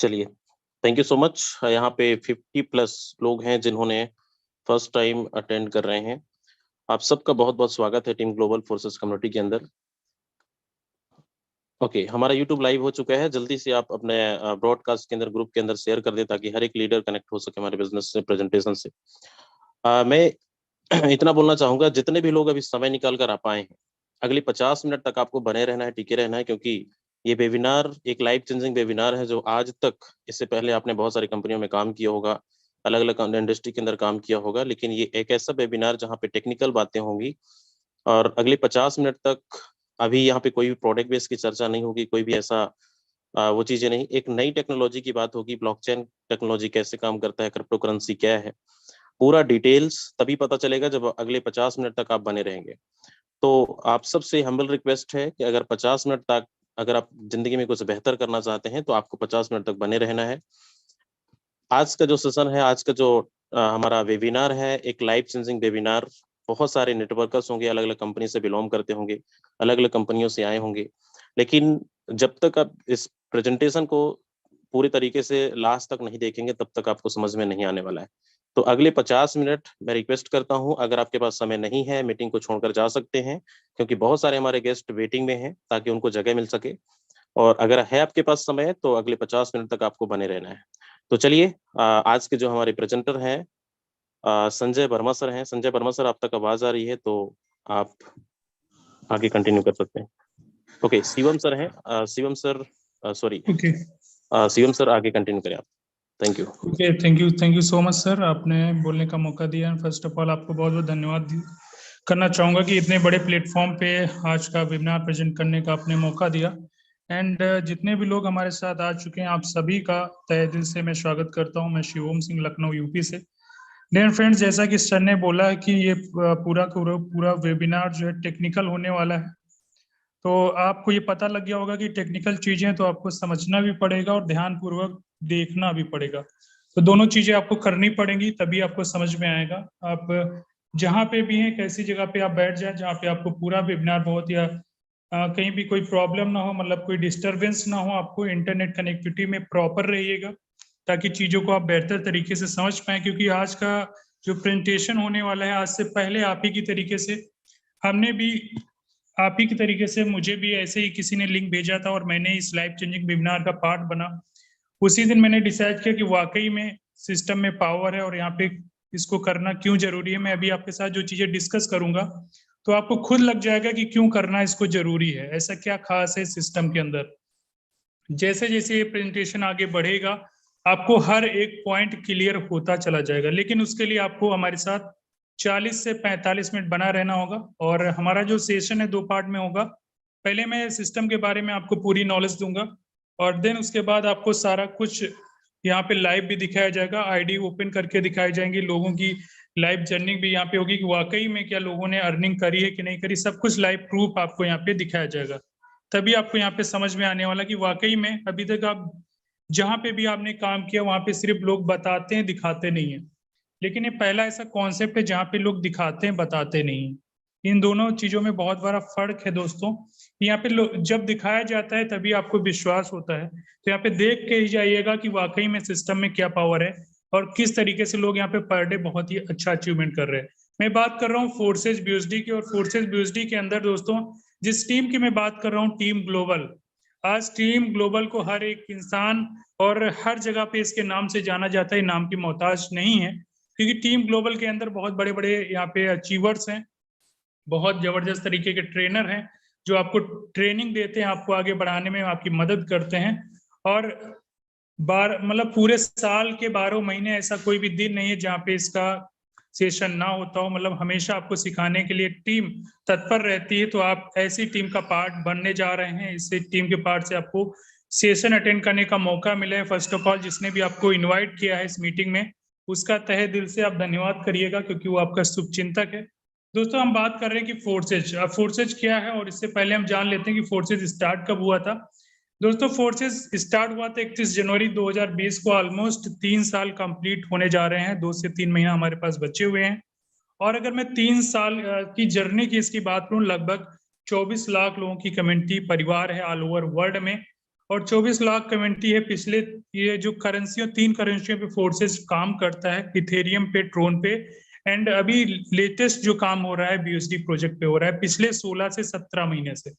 चलिए, thank you so much. यहाँ पे 50 प्लस लोग हैं जिन्होंने फर्स्ट टाइम अटेंड कर रहे हैं। आप सबका बहुत-बहुत स्वागत है टीम ग्लोबल फोर्सेस कम्युनिटी के अंदर। ओके, हमारा यूट्यूब लाइव हो चुका है। जल्दी से आप अपने ब्रॉडकास्ट के अंदर, ग्रुप के अंदर शेयर कर दें ताकि हर एक लीडर कनेक्ट हो सके हमारे बिजनेस से, प्रेजेंटेशन से। मैं इतना बोलना चाहूँगा, जितने भी लोग अभी समय निकाल कर आ पाए हैं, अगली 50 मिनट तक आपको बने रहना है, टिके रहना है, क्योंकि ये वेबिनार एक लाइफ चेंजिंग वेबिनार है जो आज तक, इससे पहले आपने बहुत सारी कंपनियों में काम किया होगा, अलग-अलग इंडस्ट्री के अंदर काम किया होगा, लेकिन ये एक ऐसा वेबिनार जहाँ पे टेक्निकल बातें होंगी और अगले 50 मिनट तक अभी यहाँ पे कोई भी प्रोडक्ट बेस की चर्चा नहीं होगी, कोई भी ऐसा वो चीज़ें नहीं। एक नई टेक्नोलॉजी की बात होगी, ब्लॉकचेन टेक्नोलॉजी कैसे काम करता है, क्रिप्टो करेंसी क्या है, पूरा डिटेल्स तभी पता चलेगा जब अगले 50 मिनट तक आप बने रहेंगे। तो आप सबसे हम्बल रिक्वेस्ट है कि अगर 50 मिनट तक, अगर आप ज़िंदगी में कुछ बेहतर करना चाहते हैं, तो आपको 50 मिनट तक बने रहना है। आज का जो सेशन है, आज का जो हमारा वेबिनार है, एक लाइफ चेंजिंग वेबिनार। बहुत सारे नेटवर्कर्स होंगे, अलग-अलग कंपनी से बिलॉन्ग करते होंगे, अलग-अलग कंपनियों से आए होंगे। लेकिन जब तक आप इस प्रेजेंटेशन को पूरी तरीके से लास्ट तक नहीं देखेंगे, तब तक आपको समझ में नहीं आने वाला है। तो अगले 50 मिनट मैं रिक्वेस्ट करता हूँ, अगर आपके पास समय नहीं है, मीटिंग को छोड़कर जा सकते हैं, क्योंकि बहुत सारे हमारे गेस्ट वेटिंग में हैं, ताकि उनको जगह मिल सके। और अगर है आपके पास समय, तो अगले 50 मिनट तक आपको बने रहना है। तो चलिए, आज के जो हमारे प्रेजेंटर हैं, संजय वर्मा सर हैं। संजय वर्मा सर, आप तक आवाज़ आ रही है तो आप आगे कंटिन्यू कर सकते हैं। ओके, शिवम सर हैं। Shivam sir, sorry, okay Shivam sir आगे कंटिन्यू करें आप। Thank you. Okay, thank you so much sir, आपने बोलने का मौका दिया। फर्स्ट ऑफ ऑल आपको बहुत बहुत धन्यवाद करना चाहूँगा कि इतने बड़े प्लेटफॉर्म पे आज का वेबिनार प्रेजेंट करने का आपने मौका दिया। एंड जितने भी लोग हमारे साथ आ चुके हैं, आप सभी का तहे दिल से मैं स्वागत करता हूँ। मैं शिवम सिंह, लखनऊ यूपी से। डियर फ्रेंड्स, जैसा कि सर ने बोला कि ये पूरा वेबिनार जो है टेक्निकल होने वाला है, तो आपको ये पता लग गया होगा कि टेक्निकल चीजें तो आपको समझना भी पड़ेगा और ध्यानपूर्वक देखना भी पड़ेगा। तो दोनों चीजें आपको करनी पड़ेंगी, तभी आपको समझ में आएगा। आप जहाँ पे भी हैं, कैसी जगह पे आप बैठ जाए जहाँ पे आपको पूरा वेबिनार बहुत या कहीं भी कोई प्रॉब्लम ना हो, मतलब कोई डिस्टरबेंस ना हो। आपको इंटरनेट कनेक्टिविटी में प्रॉपर रहिएगा ताकि चीजों को आप बेहतर तरीके से समझ पाए, क्योंकि आज का जो प्रेजेंटेशन होने वाला है, आज से पहले आप ही की तरीके से हमने भी आप ही की तरीके से मुझे भी ऐसे ही किसी ने लिंक भेजा था और मैंने इस लाइफ चेंजिंग वेबिनार का पार्ट बना। उसी दिन मैंने डिसाइड किया कि वाकई में सिस्टम में पावर है और यहाँ पे इसको करना क्यों जरूरी है। मैं अभी आपके साथ जो चीजें डिस्कस करूंगा, तो आपको खुद लग जाएगा कि क्यों करना इसको जरूरी है, ऐसा क्या खास है सिस्टम के अंदर। जैसे जैसे ये प्रेजेंटेशन आगे बढ़ेगा, आपको हर एक पॉइंट क्लियर होता चला जाएगा, लेकिन उसके लिए आपको हमारे साथ 40 से 45 मिनट बना रहना होगा। और हमारा जो सेशन है 2 पार्ट में होगा। पहले मैं सिस्टम के बारे में आपको पूरी नॉलेज दूंगा और देन उसके बाद आपको सारा कुछ यहाँ पे लाइव भी दिखाया जाएगा, आईडी ओपन करके दिखाई जाएंगी, लोगों की लाइव जर्नी भी यहाँ पे होगी कि वाकई में क्या लोगों ने अर्निंग करी है कि नहीं करी, सब कुछ लाइव प्रूफ आपको यहाँ पे दिखाया जाएगा। तभी आपको यहाँ पे समझ में आने वाला कि वाकई में अभी तक आप जहाँ पे भी आपने काम किया वहां पे सिर्फ लोग बताते हैं, दिखाते नहीं है। लेकिन ये पहला ऐसा कॉन्सेप्ट है जहाँ पे लोग दिखाते हैं, बताते नहीं है। इन दोनों चीजों में बहुत बड़ा फर्क है दोस्तों। यहाँ पे जब दिखाया जाता है तभी आपको विश्वास होता है। तो यहाँ पे देख के ही जाइएगा कि वाकई में सिस्टम में क्या पावर है और किस तरीके से लोग यहाँ पे पर डे बहुत ही अच्छा अचीवमेंट कर रहे हैं। मैं बात कर रहा हूँ फोर्सेज बीएसडी की, और फोर्सेज बीएसडी के अंदर दोस्तों जिस टीम की मैं बात कर रहा हूँ, टीम ग्लोबल। आज टीम ग्लोबल को हर एक इंसान और हर जगह पे इसके नाम से जाना जाता है, नाम की मोहताज नहीं है, क्योंकि टीम ग्लोबल के अंदर बहुत बड़े बड़े यहाँ पे अचीवर्स हैं, बहुत जबरदस्त तरीके के ट्रेनर हैं जो आपको ट्रेनिंग देते हैं, आपको आगे बढ़ाने में आपकी मदद करते हैं। और मतलब पूरे साल के 12 महीने ऐसा कोई भी दिन नहीं है जहाँ पे इसका सेशन ना होता हो। मतलब हमेशा आपको सिखाने के लिए टीम तत्पर रहती है। तो आप ऐसी टीम का पार्ट बनने जा रहे हैं। इस टीम के पार्ट से आपको सेशन अटेंड करने का मौका मिला है। फर्स्ट ऑफ ऑल जिसने भी आपको इन्वाइट किया है इस मीटिंग में, उसका तहे दिल से आप धन्यवाद करिएगा, क्योंकि वो आपका शुभचिंतक है। दोस्तों हम बात कर रहे हैं कि फोर्सेज, फोर्सेज क्या है, और इससे पहले हम जान लेते हैं कि फोर्सेज स्टार्ट कब हुआ था। दोस्तों फोर्सेज स्टार्ट हुआ था 31 जनवरी 2020 को। ऑलमोस्ट 3 साल कंप्लीट होने जा रहे हैं, 2 से 3 महीना हमारे पास बचे हुए हैं। और अगर मैं 3 साल की जर्नी की इसकी बात करूं, लगभग 24 लाख लोगों की कम्युनिटी परिवार है ऑल ओवर वर्ल्ड में। और 24 लाख कम्युनिटी है। पिछले ये जो करेंसी 3 करेंसियों पे फोर्सेस काम करता है, इथेरियम पे, ट्रोन पे, एंड अभी लेटेस्ट जो काम हो रहा है बीएसडी प्रोजेक्ट पे हो रहा है पिछले 16 से 17 महीने से।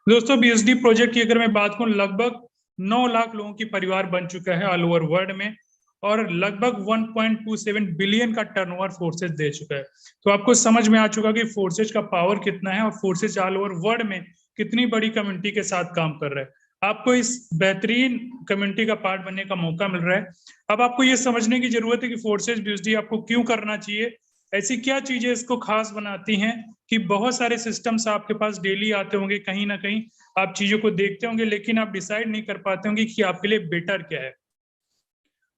दोस्तों बीएसडी प्रोजेक्ट की अगर मैं बात करूं, लगभग 9 लाख लोगों की परिवार बन चुका है ऑल ओवर वर्ल्ड में, और लगभग 1.27 बिलियन का टर्नओवर फोर्सेस दे चुका है। तो आपको समझ में आ चुका कि फोर्सेज का पावर कितना है और फोर्सेज ऑल ओवर वर्ल्ड में कितनी बड़ी कम्युनिटी के साथ काम कर रहा है। आपको इस बेहतरीन कम्युनिटी का पार्ट बनने का मौका मिल रहा है। अब आपको ये समझने की जरूरत है कि फोर्सेज बीएसडी आपको क्यों करना चाहिए, ऐसी क्या चीजें इसको खास बनाती हैं कि बहुत सारे सिस्टम्स आपके पास डेली आते होंगे, कहीं ना कहीं आप चीजों को देखते होंगे, लेकिन आप डिसाइड नहीं कर पाते होंगे कि आपके लिए बेटर क्या है।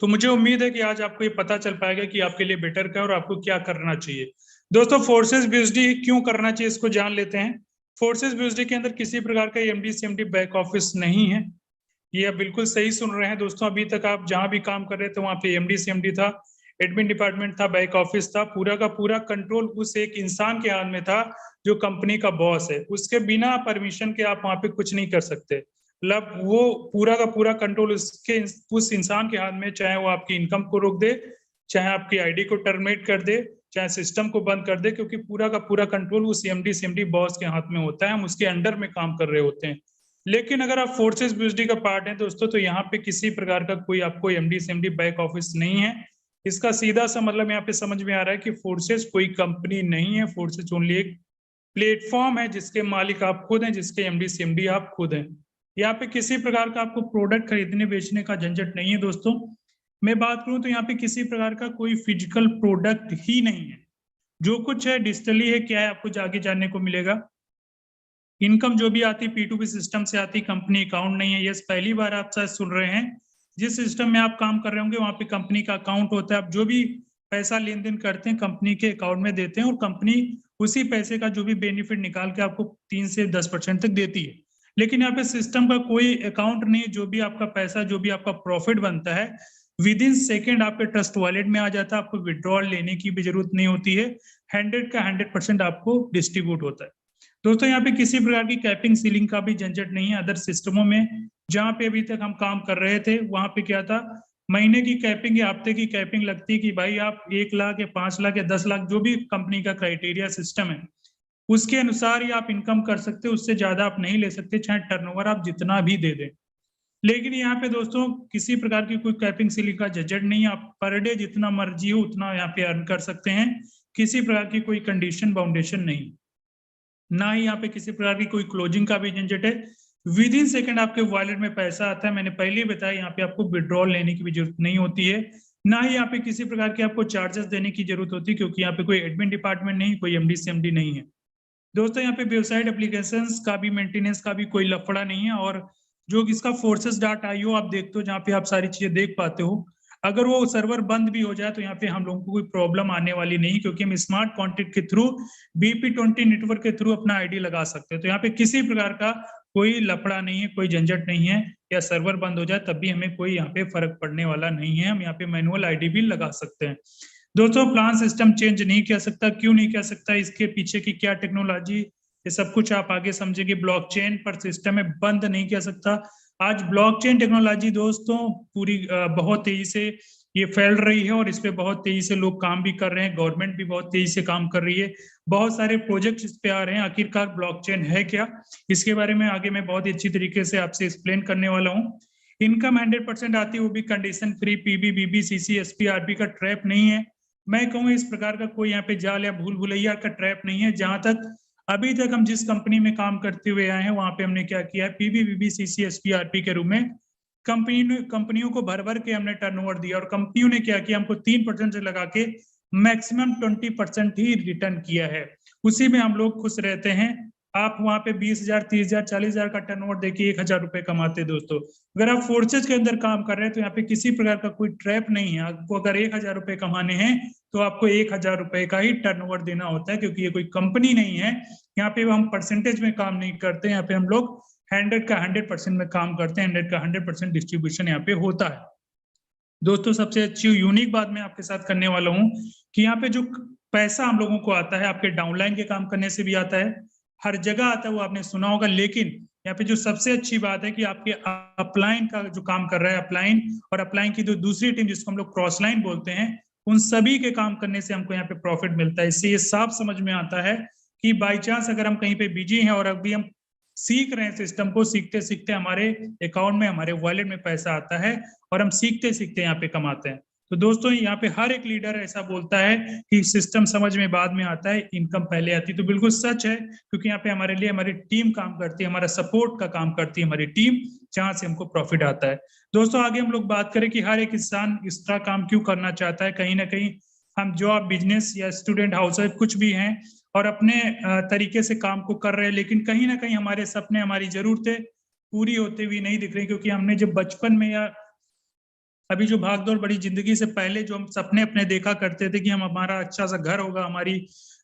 तो मुझे उम्मीद है कि आज आपको ये पता चल पाएगा कि आपके लिए बेटर क्या है और आपको क्या करना चाहिए। दोस्तों फोर्सेस बीएसडी क्यों करना चाहिए इसको जान लेते हैं। फोर्सेस बीएसडी के अंदर किसी प्रकार का एमडी सीएमडी बैक ऑफिस नहीं है। ये आप बिल्कुल सही सुन रहे हैं दोस्तों। अभी तक आप जहां भी काम कर रहे थे वहां पे एमडी सीएमडी था, एडमिन डिपार्टमेंट था, बैक ऑफिस था, पूरा का पूरा कंट्रोल उस एक इंसान के हाथ में था जो कंपनी का बॉस है। उसके बिना परमिशन के आप वहां पे कुछ नहीं कर सकते। मतलब वो पूरा का पूरा कंट्रोल उस इंसान के हाथ में, चाहे वो आपकी इनकम को रोक दे, चाहे आपकी आईडी को टर्मिनेट कर दे, चाहे सिस्टम को बंद कर दे, क्योंकि पूरा का पूरा कंट्रोल उस एमडी सीएमडी बॉस के हाथ में होता है। हम उसके अंडर में काम कर रहे होते हैं। लेकिन अगर आप फोर्सेस बीएसडी का पार्ट है दोस्तों, तो यहाँ पे किसी प्रकार का कोई आपको एमडी सीएमडी बैक ऑफिस नहीं है। इसका सीधा सा मतलब यहाँ पे समझ में आ रहा है कि फोर्सेस कोई कंपनी नहीं है। फोर्सेस ओनली एक प्लेटफॉर्म है जिसके मालिक आप खुद हैं, जिसके एमडी सीएमडी आप खुद हैं। यहाँ पे किसी प्रकार का आपको प्रोडक्ट खरीदने बेचने का झंझट नहीं है दोस्तों। मैं बात करूं तो यहाँ पे किसी प्रकार का कोई फिजिकल प्रोडक्ट ही नहीं है। जो कुछ है डिजिटली है। क्या है आपको आगे जानने को मिलेगा। इनकम जो भी आती P2P सिस्टम से आती, कंपनी अकाउंट नहीं है। यस, पहली बार आप शायद सुन रहे हैं। जिस सिस्टम में आप काम कर रहे होंगे वहां पे कंपनी का अकाउंट होता है। आप जो भी पैसा लेन देन करते हैं कंपनी के अकाउंट में देते हैं, और कंपनी उसी पैसे का जो भी बेनिफिट निकाल के आपको 3 से 10% तक देती है। लेकिन यहाँ पे सिस्टम का कोई अकाउंट नहीं है। जो भी आपका पैसा, जो भी आपका प्रॉफिट बनता है, विद इन सेकेंड आपके ट्रस्ट वॉलेट में आ जाता है। आपको विड्रॉल लेने की भी जरूरत नहीं होती है। 100 का 100% आपको डिस्ट्रीब्यूट होता है। दोस्तों यहाँ पे किसी प्रकार की कैपिंग सीलिंग का भी झंझट नहीं है। अदर सिस्टमों में जहां पे अभी तक हम काम कर रहे थे वहां पे क्या था, महीने की कैपिंग या हफ्ते की कैपिंग लगती कि भाई आप 1 लाख या 5 लाख या 10 लाख, जो भी कंपनी का क्राइटेरिया सिस्टम है उसके अनुसार ही आप इनकम कर सकते हो। उससे ज्यादा आप नहीं ले सकते, चाहे टर्नओवर आप जितना भी दे दें। लेकिन यहाँ पे दोस्तों किसी प्रकार की कोई कैपिंग सीलिंग का झंझट नहीं है। आप पर डे जितना मर्जी हो उतना यहाँ पे अर्न कर सकते हैं। किसी प्रकार की कोई कंडीशन बाउंडेशन नहीं, ना ही यहाँ पे किसी प्रकार की कोई क्लोजिंग का भी झंझट है। विद इन सेकंड आपके वॉलेट में पैसा आता है। मैंने पहले ही बताया यहाँ पे आपको विड्रॉल लेने की भी जरूरत नहीं होती है, ना ही यहाँ पे किसी प्रकार के आपको चार्जेस देने की जरूरत होती है, क्योंकि यहाँ पे कोई एडमिन डिपार्टमेंट नहीं, कोई एमडी सीएमडी नहीं है। दोस्तों यहाँ पे वेबसाइट एप्लीकेशंस का भी मेंटेनेंस का भी कोई लफड़ा नहीं है। और जो इसका forces.io आप देखते हो, जहाँ पे आप सारी चीजें देख पाते हो, अगर वो सर्वर बंद भी हो जाए तो यहाँ पे हम लोगों को कोई प्रॉब्लम आने वाली नहीं, क्योंकि हम स्मार्ट कॉन्ट्रैक्ट के थ्रू BP20 नेटवर्क के थ्रू अपना आईडी लगा सकते हैं। तो यहाँ पे किसी प्रकार का कोई लफड़ा नहीं है, कोई झंझट नहीं है। या सर्वर बंद हो जाए तब भी हमें कोई यहाँ पे फर्क पड़ने वाला नहीं है। हम यहाँ पे मैनुअल आईडी भी लगा सकते हैं। दोस्तों प्लान सिस्टम चेंज नहीं किया सकता। क्यों नहीं किया सकता, इसके पीछे की क्या टेक्नोलॉजी, ये सब कुछ आप आगे समझेंगे। ब्लॉकचेन पर सिस्टम में बंद नहीं किया सकता। आज ब्लॉकचेन टेक्नोलॉजी दोस्तों पूरी बहुत तेजी से ये फैल रही है, और इस पे बहुत तेजी से लोग काम भी कर रहे हैं। गवर्नमेंट भी बहुत तेजी से काम कर रही है। बहुत सारे प्रोजेक्ट इस पे आ रहे हैं। आखिरकार ब्लॉकचेन है क्या, इसके बारे में आगे मैं बहुत ही अच्छी तरीके से आपसे एक्सप्लेन करने वाला हूँ। इनकम 100% आती है, वो भी condition free. PB, BB, CC, SP, RP का ट्रैप नहीं है। मैं कहूँ इस प्रकार का कोई यहाँ पे जाल या भूल भुलैया का ट्रैप नहीं है। जहां तक अभी तक हम जिस कंपनी में काम करते हुए आए हैं वहां पे हमने क्या किया है, PB, BB, CC, SP, RP के रूप में कंपनियों को भर भर के हमने टर्नओवर दिया, और कंपनियों ने क्या किया, हमको 3% से लगा के मैक्सिमम 20% ही रिटर्न किया है। उसी में हम लोग खुश रहते हैं। आप वहां पे 20,000, 30,000, 40,000 का टर्नओवर देखिए 1,000 रुपए कमाते दोस्तों। अगर आप फोर्सेज के अंदर काम कर रहे हैं तो यहाँ पे किसी प्रकार का कोई ट्रैप नहीं है। आपको अगर 1,000 रुपए कमाने हैं तो आपको 1,000 रुपए का ही टर्नओवर देना होता है, क्योंकि ये कोई कंपनी नहीं है। यहाँ पे हम परसेंटेज में काम नहीं करते। यहाँ पे हम लोग 100 का 100% में काम करते हैं। 100 का 100% डिस्ट्रीब्यूशन यहाँ पे होता है। दोस्तों सबसे अच्छी यूनिक बात मैं आपके साथ करने वाला हूँ कि यहाँ पे जो पैसा हम लोगों को आता है, आपके डाउनलाइन के काम करने से भी आता है, हर जगह आता है, वो आपने सुना होगा। लेकिन यहाँ पे जो सबसे अच्छी बात है कि आपके अपलाइन का जो काम कर रहा है, अपलाइन और अपलाइन की जो दूसरी टीम जिसको हम लोग क्रॉस लाइन बोलते हैं, उन सभी के काम करने से हमको यहाँ पे प्रॉफिट मिलता है। इससे ये साफ समझ में आता है कि बाई चांस अगर हम कहीं पे बिजी हैं और अभी हम सीख रहे हैं सिस्टम को, सीखते सीखते हमारे अकाउंट में, हमारे वॉलेट में पैसा आता है और हम सीखते सीखते यहाँ पे कमाते हैं। तो दोस्तों यहाँ पे हर एक लीडर ऐसा बोलता है कि सिस्टम समझ में बाद में आता है, इनकम पहले आती है। तो बिल्कुल सच है, क्योंकि यहाँ पे हमारे लिए हमारी टीम काम करती है, हमारा सपोर्ट का काम करती है हमारी टीम, जहां से हमको प्रॉफिट आता है। दोस्तों आगे हम लोग बात करें कि हर एक इंसान इस तरह काम क्यों करना चाहता है। कहीं ना कहीं हम जॉब, बिजनेस या स्टूडेंट, हाउसवाइफ कुछ भी हैं और अपने तरीके से काम को कर रहे हैं, लेकिन कहीं ना कहीं हमारे सपने, हमारी जरूरतें पूरी होते हुए नहीं दिख रही, क्योंकि हमने जब बचपन में या अभी जो भागदौड़ बड़ी जिंदगी से पहले जो हम सपने अपने देखा करते थे कि हम, हमारा अच्छा सा घर होगा,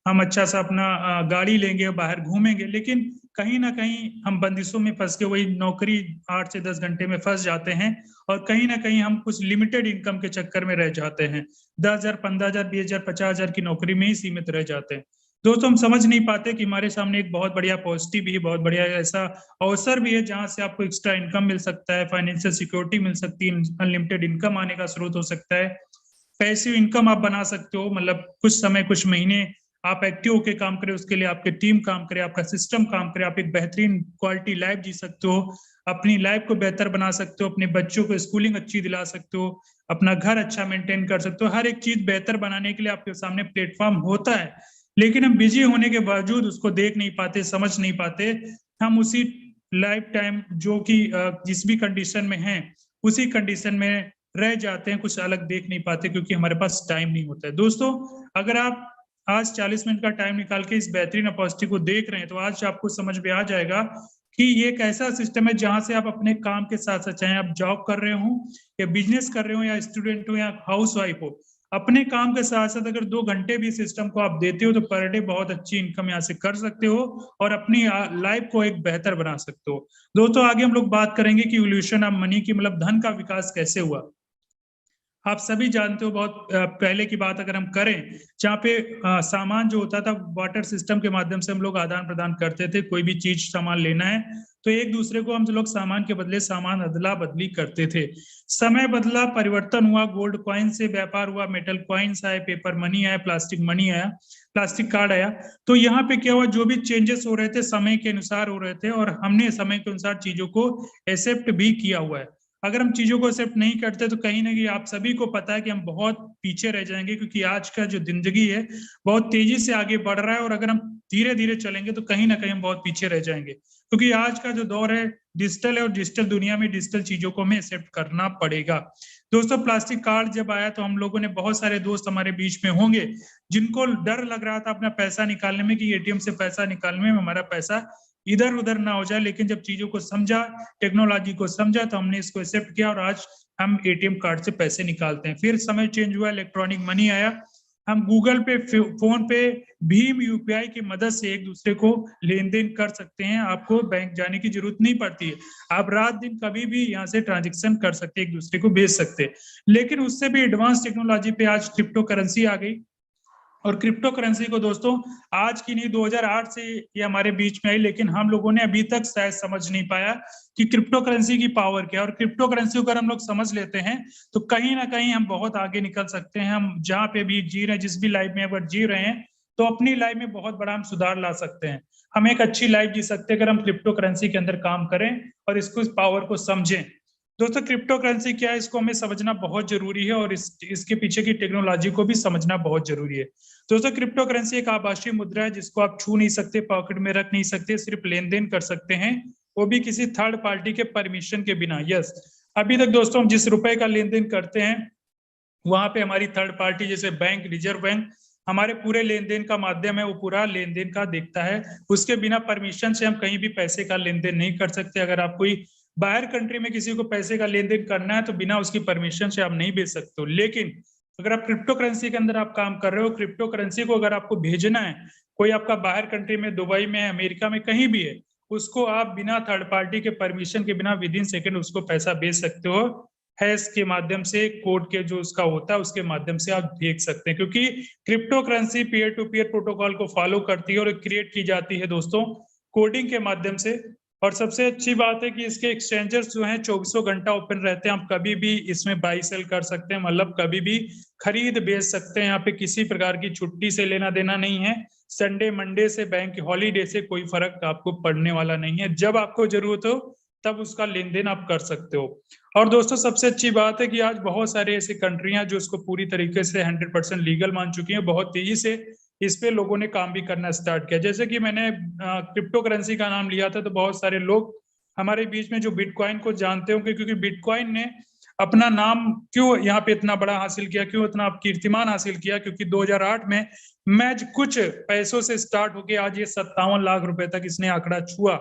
हम अच्छा सा अपना गाड़ी लेंगे, बाहर घूमेंगे, लेकिन कहीं ना कहीं हम बंदिशों में फंस के वही नौकरी 8 से 10 घंटे में फंस जाते हैं और कहीं ना कहीं हम कुछ लिमिटेड इनकम के चक्कर में रह जाते हैं। 10,000, 15,000, 20,000, 50,000 की नौकरी में ही सीमित रह जाते हैं। दोस्तों हम समझ नहीं पाते कि हमारे सामने एक बहुत बढ़िया पॉजिटिव भी है, बहुत बढ़िया ऐसा अवसर भी है जहां से आपको एक्स्ट्रा इनकम मिल सकता है, फाइनेंशियल सिक्योरिटी मिल सकती है, अनलिमिटेड इनकम आने का स्रोत हो सकता है, पैसिव इनकम आप बना सकते हो। मतलब कुछ समय, कुछ महीने आप एक्टिव होकर काम करें, उसके लिए आपकी टीम काम करे, आपका सिस्टम काम करे, आप एक बेहतरीन क्वालिटी लाइफ जी सकते हो, अपनी लाइफ को बेहतर बना सकते हो, अपने बच्चों को स्कूलिंग अच्छी दिला सकते हो, अपना घर अच्छा मेंटेन कर सकते हो। हर एक चीज बेहतर बनाने के लिए आपके सामने प्लेटफॉर्म होता है, लेकिन हम बिजी होने के बावजूद उसको देख नहीं पाते, समझ नहीं पाते। हम उसी लाइफ टाइम जो कि जिस भी कंडीशन में हैं उसी कंडीशन में रह जाते हैं, कुछ अलग देख नहीं पाते, क्योंकि हमारे पास टाइम नहीं होता है। दोस्तों अगर आप आज 40 मिनट का टाइम निकाल के इस बेहतरीन अपॉर्चुनिटी को देख रहे हैं, तो आज आपको समझ में आ जाएगा कि ये एक ऐसा सिस्टम है जहां से आप अपने काम के साथ साथ, चाहे आप जॉब कर रहे हो या बिजनेस कर रहे हो या स्टूडेंट हो या हाउस वाइफ हो, अपने काम के साथ साथ अगर 2 घंटे भी सिस्टम को आप देते हो तो पर डे बहुत अच्छी इनकम यहाँ से कर सकते हो और अपनी लाइफ को एक बेहतर बना सकते हो। दोस्तों आगे हम लोग बात करेंगे कि इवोल्यूशन ऑफ मनी की, मतलब धन का विकास कैसे हुआ। आप सभी जानते हो, बहुत पहले की बात अगर हम करें, जहाँ पे सामान जो होता था वाटर सिस्टम के माध्यम से हम लोग आदान प्रदान करते थे। कोई भी चीज सामान लेना है तो एक दूसरे को हम लोग सामान के बदले सामान अदला बदली करते थे। समय बदला, परिवर्तन हुआ, गोल्ड कॉइन से व्यापार हुआ, मेटल कॉइन्स आए, पेपर मनी आया, प्लास्टिक मनी आया, प्लास्टिक कार्ड आया। तो यहाँ पे क्या हुआ, जो भी चेंजेस हो रहे थे समय के अनुसार हो रहे थे और हमने समय के अनुसार चीजों को एक्सेप्ट भी किया हुआ है। अगर हम चीजों को एक्सेप्ट नहीं करते तो कहीं ना कहीं आप सभी को पता है कि हम बहुत पीछे रह जाएंगे, क्योंकि आज का जो जिंदगी है बहुत तेजी से आगे बढ़ रहा है और अगर हम धीरे धीरे चलेंगे तो कहीं ना कहीं हम बहुत पीछे रह जाएंगे, क्योंकि आज का जो दौर है डिजिटल है और डिजिटल दुनिया में डिजिटल चीजों को हमें एक्सेप्ट करना पड़ेगा। दोस्तों प्लास्टिक कार्ड जब आया तो हम लोगों ने, बहुत सारे दोस्त हमारे बीच में होंगे जिनको डर लग रहा था अपना पैसा निकालने में कि एटीएम से पैसा निकालने में हमारा पैसा इधर उधर ना हो जाए, लेकिन जब चीजों को समझा, टेक्नोलॉजी को समझा, तो हमने इसको एक्सेप्ट किया और आज हम एटीएम कार्ड से पैसे निकालते हैं। फिर समय चेंज हुआ, इलेक्ट्रॉनिक मनी आया, हम गूगल पे, फोन पे, भीम यूपीआई की मदद से एक दूसरे को लेन देन कर सकते हैं। आपको बैंक जाने की जरूरत नहीं पड़ती है, आप रात दिन कभी भी यहाँ से ट्रांजेक्शन कर सकते हैं, एक दूसरे को भेज सकते हैं। लेकिन उससे भी एडवांस टेक्नोलॉजी पे आज क्रिप्टो करेंसी आ गई और क्रिप्टो करेंसी को दोस्तों आज की नहीं, 2008 से ये हमारे बीच में आई, लेकिन हम लोगों ने अभी तक शायद समझ नहीं पाया कि क्रिप्टो करेंसी की पावर क्या है। और क्रिप्टो करेंसी अगर हम लोग समझ लेते हैं तो कहीं ना कहीं हम बहुत आगे निकल सकते हैं। हम जहाँ पे भी जी रहे हैं, जिस भी लाइफ में अगर जी रहे हैं, तो अपनी लाइफ में बहुत बड़ा हम सुधार ला सकते हैं। हम एक अच्छी लाइफ जी सकते हैं अगर हम क्रिप्टो करेंसी के अंदर काम करें और इसको, इस पावर को समझें। दोस्तों क्रिप्टो करेंसी क्या है, इसको हमें समझना बहुत जरूरी है और इसके पीछे की टेक्नोलॉजी को भी समझना बहुत जरूरी है। दोस्तों क्रिप्टो करेंसी एक आभासी मुद्रा है जिसको आप छू नहीं सकते, पॉकेट में रख नहीं सकते, सिर्फ लेन देन कर सकते हैं, वो भी किसी थर्ड पार्टी के परमिशन के बिना। यस, अभी तक दोस्तों हम जिस रुपए का लेन देन करते हैं वहां पे हमारी थर्ड पार्टी जैसे बैंक, रिजर्व बैंक हमारे पूरे लेन देन का माध्यम है, वो पूरा लेन देन का देखता है। उसके बिना परमिशन से हम कहीं भी पैसे का लेन देन नहीं कर सकते। अगर आप कोई बाहर कंट्री में किसी को पैसे का लेन देन करना है तो बिना उसकी परमिशन से आप नहीं भेज सकते हो। लेकिन अगर आप क्रिप्टो करेंसी के अंदर आप काम कर रहे हो, क्रिप्टो करेंसी को अगर आपको भेजना है, कोई आपका बाहर कंट्री में, दुबई में, अमेरिका में, कहीं भी है, उसको आप बिना थर्ड पार्टी के परमिशन के बिना विद इन सेकेंड उसको पैसा भेज सकते हो। हैश के माध्यम से, कोड के जो उसका होता है उसके माध्यम से आप देख सकते हैं, क्योंकि crypto currency peer to peer protocol को फॉलो करती है और क्रिएट की जाती है दोस्तों कोडिंग के माध्यम से। और सबसे अच्छी बात है कि इसके एक्सचेंजर्स जो हैं 24 घंटा ओपन रहते हैं। आप कभी भी इसमें बाई सेल कर सकते हैं, मतलब कभी भी खरीद बेच सकते हैं। यहाँ पे किसी प्रकार की छुट्टी से लेना देना नहीं है। संडे मंडे से बैंक हॉलीडे से कोई फर्क आपको पड़ने वाला नहीं है। जब आपको जरूरत हो तब उसका लेन देन आप कर सकते हो। और दोस्तों सबसे अच्छी बात है कि आज बहुत सारे ऐसी कंट्रियां जो इसको पूरी तरीके से 100% लीगल मान चुकी हैं। बहुत तेजी से इस पे लोगों ने काम भी करना स्टार्ट किया। जैसे कि मैंने क्रिप्टो करेंसी का नाम लिया था तो बहुत सारे लोग हमारे बीच में जो बिटकॉइन को जानते होंगे, क्योंकि बिटकॉइन ने अपना नाम क्यों यहाँ पे इतना बड़ा हासिल किया, क्यों इतना कीर्तिमान हासिल किया, क्योंकि 2008 में मैच कुछ पैसों से स्टार्ट होके आज ये 57 लाख रुपए तक इसने आंकड़ा छुआ।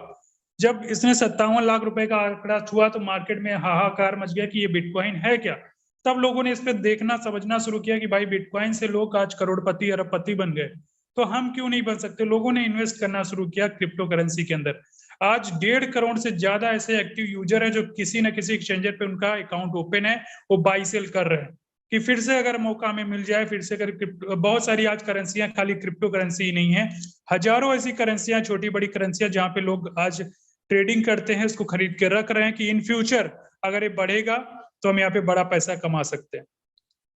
जब इसने 57 लाख रुपए का आंकड़ा छुआ तो मार्केट में हाहाकार मच गया कि ये बिटकॉइन है क्या। तब लोगों ने इस पे देखना समझना शुरू किया कि भाई बिटकॉइन से लोग आज करोड़पति अरबपति बन गए, तो हम क्यों नहीं बन सकते। लोगों ने इन्वेस्ट करना शुरू किया क्रिप्टो करेंसी के अंदर। आज 1.5 करोड़ से ज्यादा ऐसे एक्टिव यूजर है जो किसी न किसी एक्सचेंजर पे उनका अकाउंट ओपन है, वो बाई सेल कर रहे हैं कि फिर से अगर मौका हमें मिल जाए, फिर से अगर बहुत सारी आज करेंसियां, खाली क्रिप्टो करेंसी ही नहीं है, हजारों ऐसी करेंसियां, छोटी बड़ी करेंसियां जहां पे लोग आज ट्रेडिंग करते हैं, उसको खरीद के रख रहे हैं कि इन फ्यूचर अगर ये बढ़ेगा तो हम यहाँ पे बड़ा पैसा कमा सकते हैं।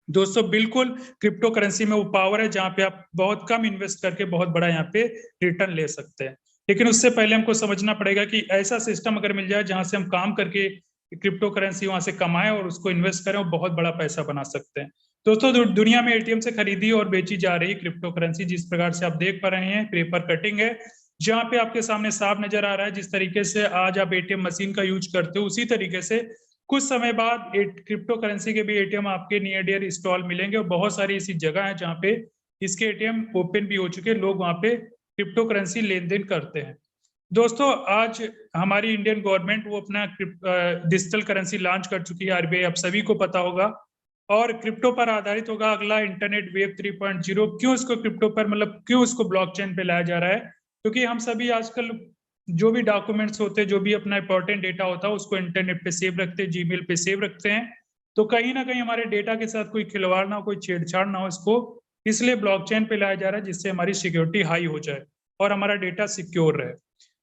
दोस्तों बिल्कुल क्रिप्टो करेंसी में वो पावर है जहां पे आप बहुत कम इन्वेस्ट करके बहुत बड़ा यहाँ पे रिटर्न ले सकते हैं। लेकिन उससे पहले हमको समझना पड़ेगा कि ऐसा सिस्टम अगर मिल जाए जहां से हम काम करके क्रिप्टो करेंसी वहां से कमाएं और उसको इन्वेस्ट करें और बहुत बड़ा पैसा बना सकते हैं। दोस्तों दुनिया में एटीएम से खरीदी और बेची जा रही क्रिप्टो करेंसी जिस प्रकार से आप देख पा रहे हैं, पेपर कटिंग है, जहां पे आपके सामने साफ नजर आ रहा है। जिस तरीके से आज आप एटीएम मशीन का यूज करते हो, उसी तरीके से कुछ समय बाद क्रिप्टो करेंसी के भी एटीएम आपके नियर डियर इंस्टॉल मिलेंगे। और बहुत सारी ऐसी जगह है जहां पे इसके एटीएम ओपन भी हो चुके हैं, लोग वहां पे क्रिप्टो करेंसी लेन देन करते हैं। दोस्तों आज हमारी इंडियन गवर्नमेंट वो अपना डिजिटल करेंसी लॉन्च कर चुकी है, आरबीआई, आप सभी को पता होगा, और क्रिप्टो पर आधारित होगा अगला इंटरनेट वेब 3.0। क्यों इसको क्रिप्टो पर, मतलब क्यों इसको ब्लॉकचेन पे लाया जा रहा है, क्योंकि हम सभी आजकल जो भी डॉक्यूमेंट्स होते हैं, जो भी अपना इंपॉर्टेंट डेटा होता है, उसको इंटरनेट पे सेव रखते हैं, जीमेल पे सेव रखते हैं। तो कहीं ना कहीं हमारे डेटा के साथ कोई खिलवाड़ ना हो, कोई छेड़छाड़ ना हो, इसको इसलिए ब्लॉकचेन पे लाया जा रहा है, जिससे हमारी सिक्योरिटी हाई हो जाए और हमारा डेटा सिक्योर रहे।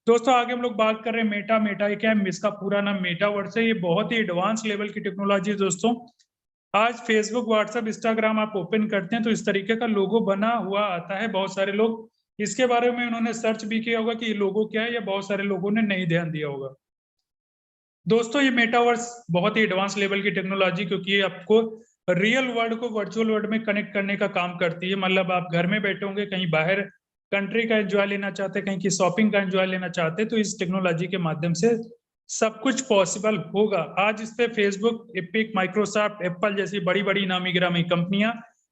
दोस्तों आगे हम लोग बात कर रहे हैं मेटा। मेटा क्या है, इसका पूरा नाम मेटावर्स है। ये बहुत ही एडवांस लेवल की टेक्नोलॉजी है दोस्तों। आज फेसबुक, व्हाट्सएप, इंस्टाग्राम आप ओपन करते हैं तो इस तरीके का लोगो बना हुआ आता है। बहुत सारे लोग इसके बारे में उन्होंने सर्च भी किया होगा कि ये लोगो क्या है, या बहुत सारे लोगों ने नहीं ध्यान दिया होगा। दोस्तों ये मेटावर्स बहुत ही एडवांस लेवल की टेक्नोलॉजी, क्योंकि ये आपको रियल वर्ल्ड को वर्चुअल वर्ल्ड में कनेक्ट करने का काम करती है। मतलब आप घर में बैठे होंगे, कहीं बाहर कंट्री का एंजॉय लेना चाहते हैं, कहीं की शॉपिंग का एंजॉय लेना चाहते हैं, तो इस टेक्नोलॉजी के माध्यम से सब कुछ पॉसिबल होगा। आज इस पे फेसबुक, एपिक, माइक्रोसॉफ्ट, एप्पल जैसी बड़ी बड़ी नामी गिरामी कंपनियां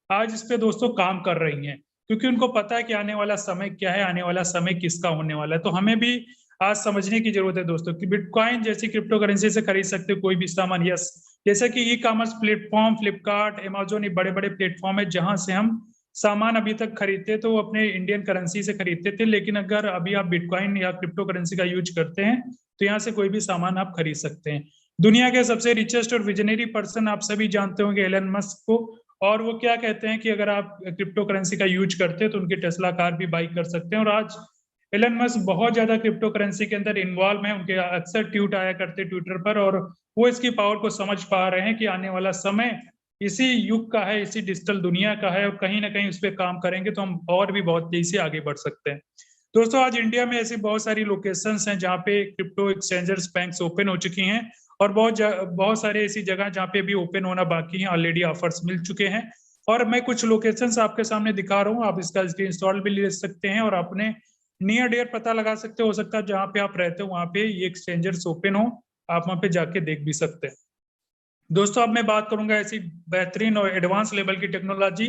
आज इस पे दोस्तों काम कर रही हैं, क्योंकि उनको पता है कि आने वाला समय क्या है, आने वाला समय किसका होने वाला है। तो हमें भी आज समझने की जरूरत है दोस्तों कि बिटकॉइन जैसी क्रिप्टो करेंसी से खरीद सकते हो कोई भी सामान। यस, जैसे कि e commerce platform, Flipkart, Amazon, ये बड़े बड़े प्लेटफॉर्म है जहां से हम सामान अभी तक खरीदते तो वो अपने इंडियन करेंसी से खरीदते थे। लेकिन अगर अभी आप बिटकॉइन या क्रिप्टो करेंसी का यूज करते हैं तो यहाँ से कोई भी सामान आप खरीद सकते हैं। दुनिया के सबसे रिचेस्ट और विजनरी पर्सन आप सभी जानते होंगे एलन मस्क को, और वो क्या कहते हैं कि अगर आप क्रिप्टो करेंसी का यूज करते हैं तो उनकी टेस्ला कार भी बाई कर सकते हैं। और आज एलन मस्क बहुत ज्यादा क्रिप्टो करेंसी के अंदर इन्वॉल्व है। उनके अक्सर ट्वीट आया करते ट्विटर पर, और वो इसकी पावर को समझ पा रहे हैं कि आने वाला समय इसी युग का है, इसी डिजिटल दुनिया का है, और कहीं ना कहीं उस पर काम करेंगे तो हम और भी बहुत तेजी से आगे बढ़ सकते हैं। दोस्तों आज इंडिया में ऐसी बहुत सारी लोकेशंस हैं जहाँ पे क्रिप्टो एक्सचेंजर्स, बैंक्स ओपन हो चुकी हैं, और बहुत सारी ऐसी जगह जहाँ पे भी ओपन होना बाकी है, ऑलरेडी ऑफर्स मिल चुके हैं। और मैं कुछ लोकेशंस आपके सामने दिखा रहा हूँ, आप इसका इंस्टॉल भी ले सकते हैं और अपने नियर डियर पता लगा सकते हो सकता है जहाँ पे आप रहते हो वहाँ पे ये एक्सचेंजर्स ओपन हो, आप वहाँ पे जाके देख भी सकते हैं। दोस्तों अब मैं बात करूंगा ऐसी बेहतरीन और एडवांस लेवल की टेक्नोलॉजी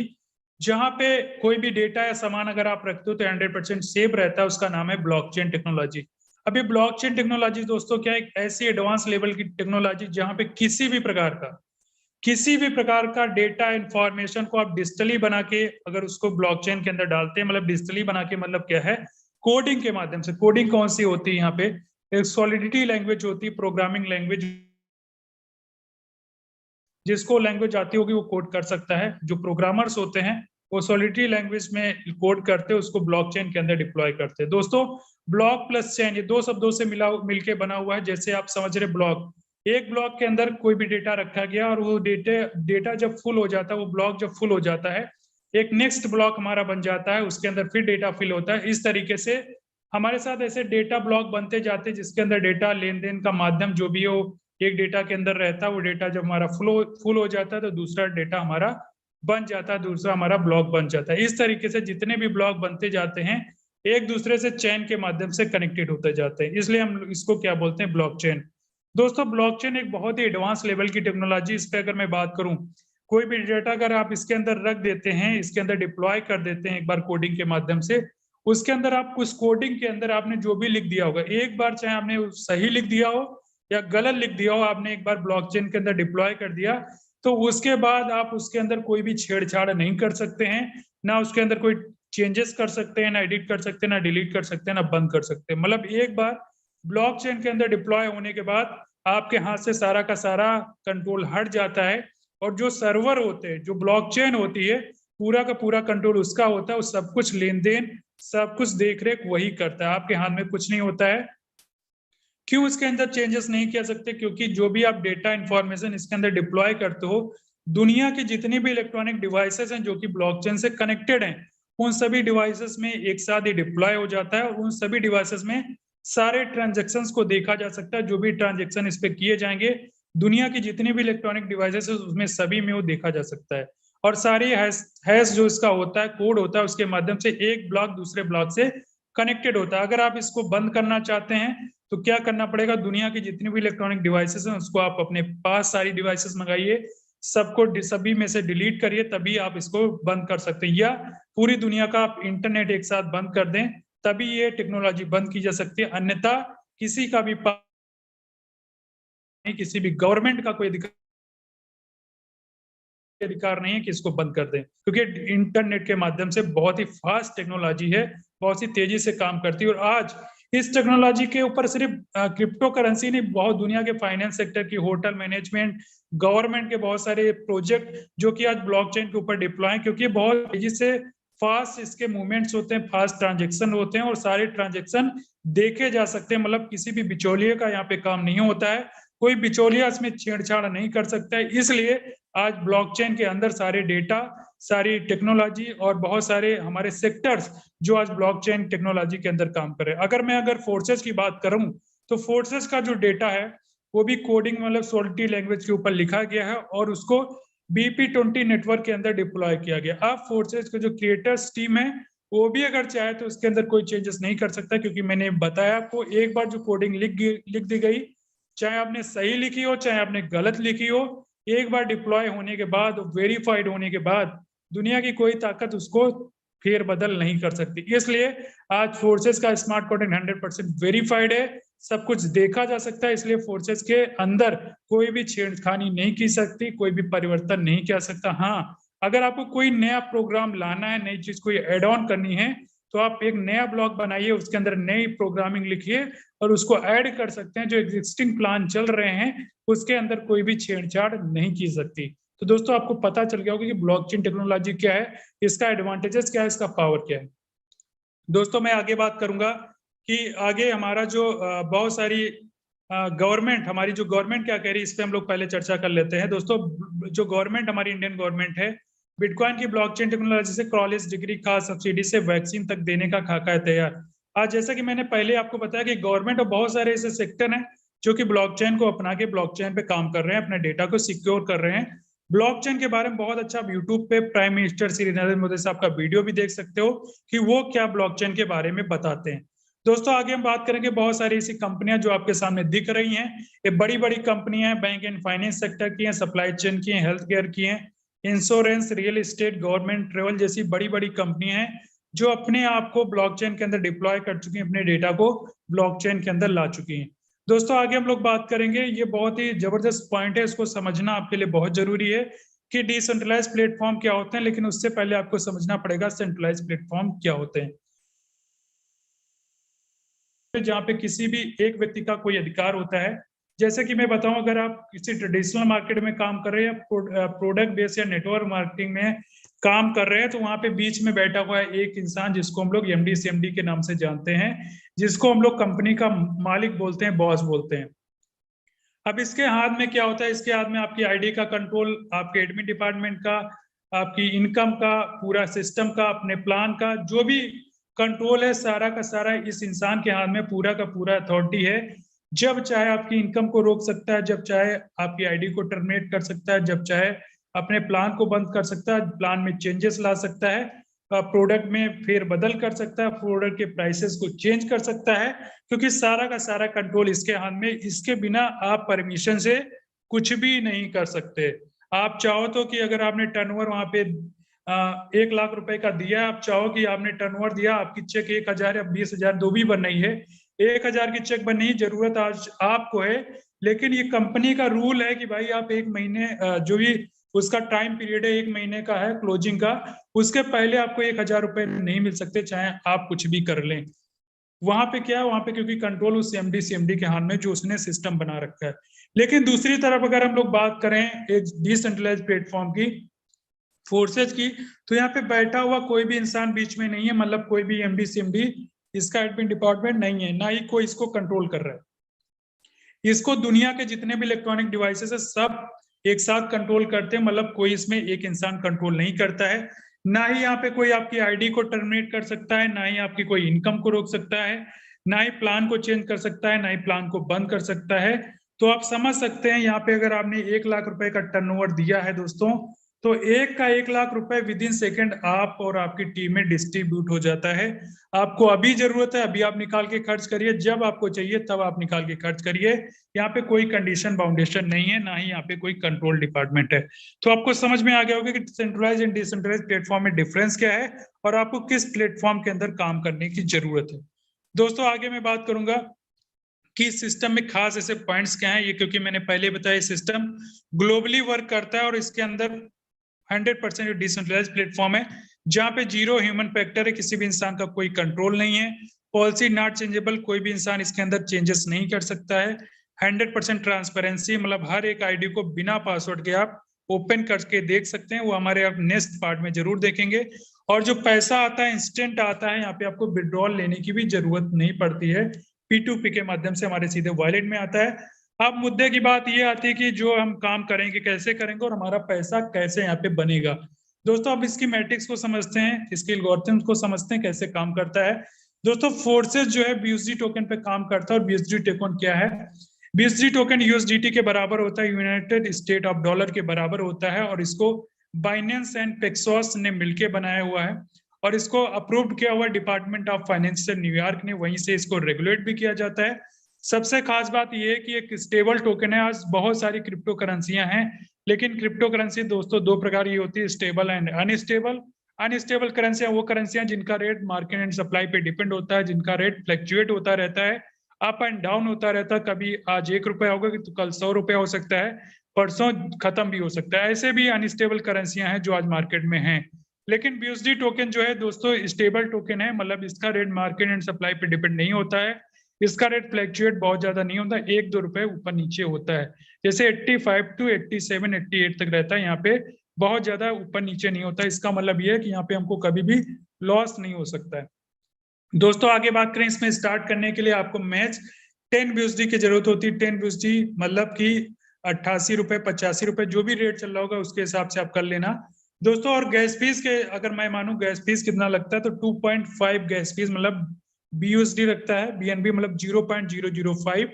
जहां पे कोई भी डेटा या सामान अगर आप रखते हो तो 100% सेफ रहता है, उसका नाम है ब्लॉकचेन टेक्नोलॉजी। अब ये ब्लॉकचेन टेक्नोलॉजी दोस्तों क्या है, एक ऐसी एडवांस लेवल की टेक्नोलॉजी जहां पे किसी भी प्रकार का डेटा इंफॉर्मेशन को आप डिजिटली बना के अगर उसको ब्लॉकचेन के अंदर डालते हैं, मतलब डिजिटली बना के मतलब क्या है, कोडिंग के माध्यम से। कोडिंग कौन सी होती है, यहाँ पे एक सॉलिडिटी लैंग्वेज होती है, प्रोग्रामिंग लैंग्वेज, जिसको लैंग्वेज आती होगी वो कोड कर सकता है। जो प्रोग्रामर्स होते हैं वो सॉलिडिटी लैंग्वेज में कोड करते हैं, उसको ब्लॉकचेन के अंदर डिप्लॉय करते हैं। दोस्तों ब्लॉक प्लस चेन, ये दो शब्दों से मिलके बना हुआ है। जैसे आप समझ रहे ब्लॉक, एक ब्लॉक के अंदर कोई भी डेटा रखा गया और वो डेटा जब फुल हो जाता है, वो ब्लॉक जब फुल हो जाता है, एक नेक्स्ट ब्लॉक हमारा बन जाता है, उसके अंदर फिर डेटा फिल होता है। इस तरीके से हमारे साथ ऐसे डेटा ब्लॉक बनते जाते हैं, जिसके अंदर डेटा लेन देन का माध्यम जो भी हो एक डेटा के अंदर रहता है। वो डेटा जब हमारा फुल हो जाता है तो दूसरा डेटा हमारा बन जाता है, दूसरा हमारा ब्लॉक बन जाता है। इस तरीके से जितने भी ब्लॉक बनते जाते हैं एक दूसरे से चेन के माध्यम से कनेक्टेड होते जाते हैं, इसलिए हम इसको क्या बोलते हैं, ब्लॉकचेन। दोस्तों ब्लॉकचेन एक बहुत ही एडवांस लेवल की टेक्नोलॉजी। इस पे अगर मैं बात करूं, कोई भी डेटा अगर आप इसके अंदर रख देते हैं, इसके अंदर डिप्लॉय कर देते हैं एक बार कोडिंग के माध्यम से, उसके अंदर आप उस कोडिंग के अंदर आपने जो भी लिख दिया होगा, एक बार चाहे आपने सही लिख दिया हो या गलत लिख दिया हो, आपने एक बार ब्लॉकचेन के अंदर डिप्लॉय कर दिया, तो उसके बाद आप उसके अंदर कोई भी छेड़छाड़ नहीं कर सकते हैं, ना उसके अंदर कोई चेंजेस कर सकते हैं, ना एडिट कर सकते हैं, ना डिलीट कर सकते हैं, ना बंद कर सकते हैं। मतलब एक बार ब्लॉकचेन के अंदर डिप्लॉय होने के बाद आपके हाथ से सारा का सारा कंट्रोल हट जाता है, और जो सर्वर होते हैं, जो ब्लॉकचेन होती है, पूरा का पूरा कंट्रोल उसका होता है। वो सब कुछ लेन देन, सब कुछ देख रेख वही करता है, आपके हाथ में कुछ नहीं होता है। क्यों इसके अंदर चेंजेस नहीं किया सकते? क्योंकि जो भी आप डेटा इंफॉर्मेशन इसके अंदर डिप्लॉय करते हो, दुनिया की जितनी भी इलेक्ट्रॉनिक डिवाइसेस हैं जो कि ब्लॉकचेन से कनेक्टेड हैं, उन सभी डिवाइसेस में एक साथ ही डिप्लॉय हो जाता है, और उन सभी डिवाइसेस में सारे ट्रांजेक्शन्स को देखा जा सकता है। जो भी ट्रांजेक्शन इस पे किए जाएंगे दुनिया की जितनी भी इलेक्ट्रॉनिक डिवाइसेस है उसमें सभी में वो देखा जा सकता है। और सारी हैश जो इसका होता है, कोड होता है, उसके माध्यम से एक ब्लॉक दूसरे ब्लॉक से कनेक्टेड होता है। अगर आप इसको बंद करना चाहते हैं तो क्या करना पड़ेगा, दुनिया की जितनी भी इलेक्ट्रॉनिक डिवाइसेस हैं उसको आप अपने पास सारी डिवाइसेस मंगाइए, सबको सभी में से डिलीट करिए, तभी आप इसको बंद कर सकते हैं। या पूरी दुनिया का आप इंटरनेट एक साथ बंद कर दें, तभी ये टेक्नोलॉजी बंद की जा सकती है। अन्यथा किसी का भी किसी भी गवर्नमेंट का कोई अधिकार नहीं है कि इसको बंद कर दें, क्योंकि इंटरनेट के माध्यम से बहुत ही फास्ट टेक्नोलॉजी है, बहुत ही तेजी से काम करती है। और आज इस टेक्नोलॉजी के ऊपर सिर्फ क्रिप्टो करेंसी नहीं, बहुत दुनिया के फाइनेंस सेक्टर की, होटल मैनेजमेंट, गवर्नमेंट के बहुत सारे प्रोजेक्ट जो कि आज ब्लॉकचेन के ऊपर डिप्लॉय हैं, क्योंकि बहुत तेजी से फास्ट इसके मूवमेंट्स होते हैं, फास्ट ट्रांजेक्शन होते हैं, और सारे ट्रांजेक्शन देखे जा सकते हैं। मतलब किसी भी बिचौलिए का यहाँ पे काम नहीं होता है, कोई बिचौलिया इसमें छेड़छाड़ नहीं कर सकता है। इसलिए आज ब्लॉकचेन के अंदर सारे डेटा, सारी टेक्नोलॉजी और बहुत सारे हमारे सेक्टर्स जो आज ब्लॉकचेन टेक्नोलॉजी के अंदर काम कर रहे हैं। अगर फोर्सेस की बात करूं, तो फोर्सेस का जो डेटा है वो भी कोडिंग मतलब सोलिडिटी लैंग्वेज के ऊपर लिखा गया है, और उसको BP20 नेटवर्क के अंदर डिप्लॉय किया गया। अब फोर्सेस के जो क्रिएटर्स टीम है वो भी अगर चाहे तो उसके अंदर कोई चेंजेस नहीं कर सकता, क्योंकि मैंने बताया आपको, एक बार जो कोडिंग लिख दी गई, चाहे आपने सही लिखी हो चाहे आपने गलत लिखी हो, एक बार डिप्लॉय होने के बाद, वेरीफाइड होने के बाद, दुनिया की कोई ताकत उसको फेर बदल नहीं कर सकती। इसलिए आज फोर्सेस का स्मार्ट कॉन्ट्रैक्ट 100% वेरीफाइड है, सब कुछ देखा जा सकता है। इसलिए फोर्सेस के अंदर कोई भी छेड़खानी नहीं की सकती, कोई भी परिवर्तन नहीं किया सकता। हाँ, अगर आपको कोई नया प्रोग्राम लाना है, नई चीज कोई एड ऑन करनी है, तो आप एक नया ब्लॉक बनाइए, उसके अंदर नई प्रोग्रामिंग लिखिए और उसको ऐड कर सकते हैं। जो एग्जिस्टिंग प्लान चल रहे हैं उसके अंदर कोई भी छेड़छाड़ नहीं की सकती। तो दोस्तों आपको पता चल गया होगा कि ब्लॉकचेन टेक्नोलॉजी क्या है, इसका एडवांटेजेस क्या है, इसका पावर क्या है। दोस्तों मैं आगे बात करूंगा कि आगे हमारा जो बहुत सारी हमारी जो गवर्नमेंट क्या कह रही है, इस पे हम लोग पहले चर्चा कर लेते हैं। दोस्तों जो गवर्नमेंट, हमारी इंडियन गवर्नमेंट है, बिटकॉइन की ब्लॉकचेन टेक्नोलॉजी से कॉलेज डिग्री का सब्सिडी से वैक्सीन तक देने का खाका है तैयार। आज जैसा कि मैंने पहले आपको बताया कि गवर्नमेंट और बहुत सारे ऐसे सेक्टर हैं जो कि ब्लॉकचेन को अपना के ब्लॉकचेन पे काम कर रहे हैं, अपने डेटा को सिक्योर कर रहे हैं। ब्लॉकचेन के बारे में बहुत अच्छा यूट्यूब पे प्राइम मिनिस्टर श्री नरेंद्र मोदी साहब का वीडियो भी देख सकते हो कि वो क्या ब्लॉकचेन के बारे में बताते हैं। दोस्तों आगे हम बात करेंगे बहुत सारी ऐसी कंपनियां जो आपके सामने दिख रही हैं। ये बड़ी बड़ी कंपनियां हैं, बैंक एंड फाइनेंस सेक्टर की हैं, सप्लाई चेन की हैं, हेल्थ केयर की हैं, insurance, real estate, government, travel जैसी बड़ी बड़ी कंपनियां हैं जो अपने आप को ब्लॉकचेन के अंदर डिप्लॉय कर चुकी हैं, अपने डेटा को ब्लॉकचेन के अंदर ला चुकी हैं। दोस्तों आगे हम लोग बात करेंगे, ये बहुत ही जबरदस्त पॉइंट है, इसको समझना आपके लिए बहुत जरूरी है कि डिसेंट्रलाइज प्लेटफॉर्म क्या होते हैं। लेकिन उससे पहले आपको समझना पड़ेगा सेंट्रलाइज प्लेटफॉर्म क्या होते हैं, जहाँ पे किसी भी एक व्यक्ति का कोई अधिकार होता है, जैसे कि मैं बताऊं, अगर आप किसी ट्रेडिशनल मार्केट में काम कर रहे हैं या प्रोडक्ट बेस या नेटवर्क मार्केटिंग में काम कर रहे हैं, तो वहां पे बीच में बैठा हुआ है एक इंसान जिसको हम लोग एमडी सीएमडी के नाम से जानते हैं, जिसको हम लोग कंपनी का मालिक बोलते हैं, बॉस बोलते हैं। अब इसके हाथ में क्या होता है, इसके हाथ में आपकी आईडी का कंट्रोल, आपके एडमिन डिपार्टमेंट का, आपकी इनकम का, पूरा सिस्टम का, अपने प्लान का जो भी कंट्रोल है, सारा का सारा इस इंसान के हाथ में पूरा का पूरा अथॉरिटी है। जब चाहे आपकी इनकम को रोक सकता है, जब चाहे आपकी आईडी को टर्मिनेट कर सकता है, जब चाहे अपने प्लान को बंद कर सकता है, प्लान में चेंजेस ला सकता है, प्रोडक्ट में फेर बदल कर सकता है, प्रोडक्ट के प्राइसेस को चेंज कर सकता है, क्योंकि सारा का सारा कंट्रोल इसके हाथ में। इसके बिना आप परमिशन से कुछ भी नहीं कर सकते। आप चाहो तो कि अगर आपने टर्नओवर वहां पे 1 लाख रुपए का दिया, आप चाहो कि आपने टर्नओवर दिया, आपकी चेक 1,000 या 20,000 दो भी बन रही है, 1,000 की चेक बनने की जरूरत आज आपको है, लेकिन ये कंपनी का रूल है कि भाई आप 1 महीने जो भी उसका टाइम पीरियड है 1 महीने का है क्लोजिंग का, उसके पहले आपको 1,000 रुपए नहीं मिल सकते, चाहे आप कुछ भी कर लें। वहां पे क्या है, वहां पे क्योंकि कंट्रोल उस एमडी सीएमडी के हाथ में जो उसने सिस्टम बना रखा है। लेकिन दूसरी तरफ अगर हम लोग बात करें एक डिसेंट्रलाइज प्लेटफॉर्म की, फोर्सेज की, तो यहाँ पे बैठा हुआ कोई भी इंसान बीच में नहीं है, मतलब कोई भी एमडी सीएमडी, इसका एडमिन डिपार्टमेंट नहीं है, ना ही कोई इसको कंट्रोल कर रहा है। इसको दुनिया के जितने भी इलेक्ट्रॉनिक डिवाइसेस है सब एक साथ कंट्रोल करते हैं, मतलब कोई इसमें एक इंसान कंट्रोल नहीं करता है। ना ही यहाँ पे कोई आपकी आईडी को टर्मिनेट कर सकता है, ना ही आपकी कोई इनकम को रोक सकता है, ना ही प्लान को चेंज कर सकता है, ना ही प्लान को बंद कर सकता है। तो आप समझ सकते हैं यहाँ पे अगर आपने 1 लाख रुपए का टर्नओवर दिया है दोस्तों, तो 1 लाख रुपए विद इन सेकेंड आप और आपकी टीम में डिस्ट्रीब्यूट हो जाता है। आपको अभी जरूरत है अभी आप निकाल के खर्च करिए, जब आपको चाहिए तब आप निकाल के खर्च करिए। यहाँ पे कोई कंडीशन बाउंडेशन नहीं है, ना ही यहाँ पे कोई कंट्रोल डिपार्टमेंट है। तो आपको समझ में आ गया होगा कि सेंट्रलाइज एंड डिसेंट्रलाइज प्लेटफॉर्म में डिफरेंस क्या है और आपको किस प्लेटफॉर्म के अंदर काम करने की जरूरत है। दोस्तों आगे मैं बात करूंगा कि सिस्टम में खास ऐसे पॉइंट्स क्या हैं, ये क्योंकि मैंने पहले बताया सिस्टम ग्लोबली वर्क करता है और इसके अंदर 100% डिसेंट्रलाइज प्लेटफॉर्म है, जहां पे 0 ह्यूमन फैक्टर है, किसी भी इंसान का कोई कंट्रोल नहीं है, पॉलिसी नॉट चेंजेबल, कोई भी इंसान इसके अंदर चेंजेस नहीं कर सकता है, 100% ट्रांसपेरेंसी, मतलब हर एक आईडी को बिना पासवर्ड के आप ओपन करके देख सकते हैं, वो हमारे आप नेक्स्ट पार्ट में जरूर देखेंगे। और जो पैसा आता है इंस्टेंट आता है, यहाँ पे आपको विड्रॉल लेने की भी जरूरत नहीं पड़ती है, P2P के माध्यम से हमारे सीधे वॉलेट में आता है। अब मुद्दे की बात ये आती है कि जो हम काम करेंगे कैसे करेंगे और हमारा पैसा कैसे यहाँ पे बनेगा। दोस्तों अब इसकी मैट्रिक्स को समझते हैं, इसके एल्गोरिथम्स को समझते हैं कैसे काम करता है। दोस्तों फोर्सेस जो है BUSD टोकन पे काम करता है, और BUSD टोकन क्या है, BUSD टोकन USDT के बराबर होता है, यूनाइटेड स्टेट ऑफ डॉलर के बराबर होता है, और इसको बाइनेंस एंड पेक्सॉस ने मिलकर बनाया हुआ है, और इसको अप्रूव्ड किया हुआ डिपार्टमेंट ऑफ फाइनेंस से न्यूयॉर्क ने, वहीं से इसको रेगुलेट भी किया जाता है। सबसे खास बात यह है कि एक स्टेबल टोकन है। आज बहुत सारी क्रिप्टो करेंसियां हैं, लेकिन क्रिप्टो करेंसी दोस्तों 2 प्रकार की होती है, स्टेबल एंड अनस्टेबल। अनस्टेबल करेंसियां वो करेंसियां जिनका रेट मार्केट एंड सप्लाई पे डिपेंड होता है, जिनका रेट फ्लक्चुएट होता रहता है, अप एंड डाउन होता रहता है, कभी आज 1 रुपया होगा तो कल 100 रुपया हो सकता है, परसों खत्म भी हो सकता है। ऐसे भी अनस्टेबल करेंसियां हैं जो आज मार्केट में हैं। लेकिन BUSD टोकन जो है दोस्तों स्टेबल टोकन है, मतलब इसका रेट मार्केट एंड सप्लाई पे डिपेंड नहीं होता है, इसका रेट फ्लक्चुएट बहुत ज्यादा नहीं होता, 1-2 रुपए ऊपर नीचे होता है, जैसे 85 to 87, 88 तक रहता है, यहाँ पे बहुत ज्यादा ऊपर नीचे नहीं होता। इसका मतलब ये है कि यहाँ पे हमको कभी भी लॉस नहीं हो सकता है। दोस्तों आगे बात करें, इसमें स्टार्ट करने के लिए आपको मैच 10 BUSD की जरूरत होती है। 10 BUSD मतलब कि 88 रुपए, 85 रुपए, जो भी रेट चल रहा होगा उसके हिसाब से आप कर लेना दोस्तों। और गैस फीस के अगर मैं मानूं गैस फीस कितना लगता है, तो 2.5 गैस फीस मतलब BUSD लगता है, BNB मतलब 0.005।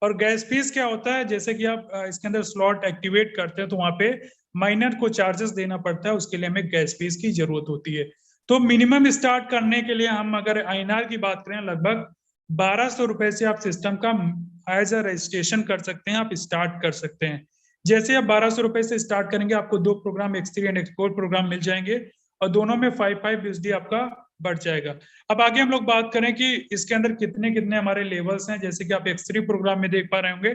और गैस फीस क्या होता है, जैसे कि आप इसके अंदर स्लॉट एक्टिवेट करते हैं तो वहां पे माइनर को चार्जेस देना पड़ता है, उसके लिए हमें गैस फीस की जरूरत होती है। तो मिनिमम स्टार्ट करने के लिए हम अगर INR की बात करें, लगभग 1200 रुपए से आप सिस्टम का एज अ रजिस्ट्रेशन कर सकते हैं, आप स्टार्ट कर सकते हैं। जैसे आप 1200 रुपए से स्टार्ट करेंगे, आपको 2 programme X3 and X4 programme मिल जाएंगे, और दोनों में 5 BUSD आपका बढ़ जाएगा। अब आगे हम लोग बात करें कि इसके अंदर कितने कितने हमारे लेवल्स हैं। जैसे कि आप X3 प्रोग्राम में देख पा रहे होंगे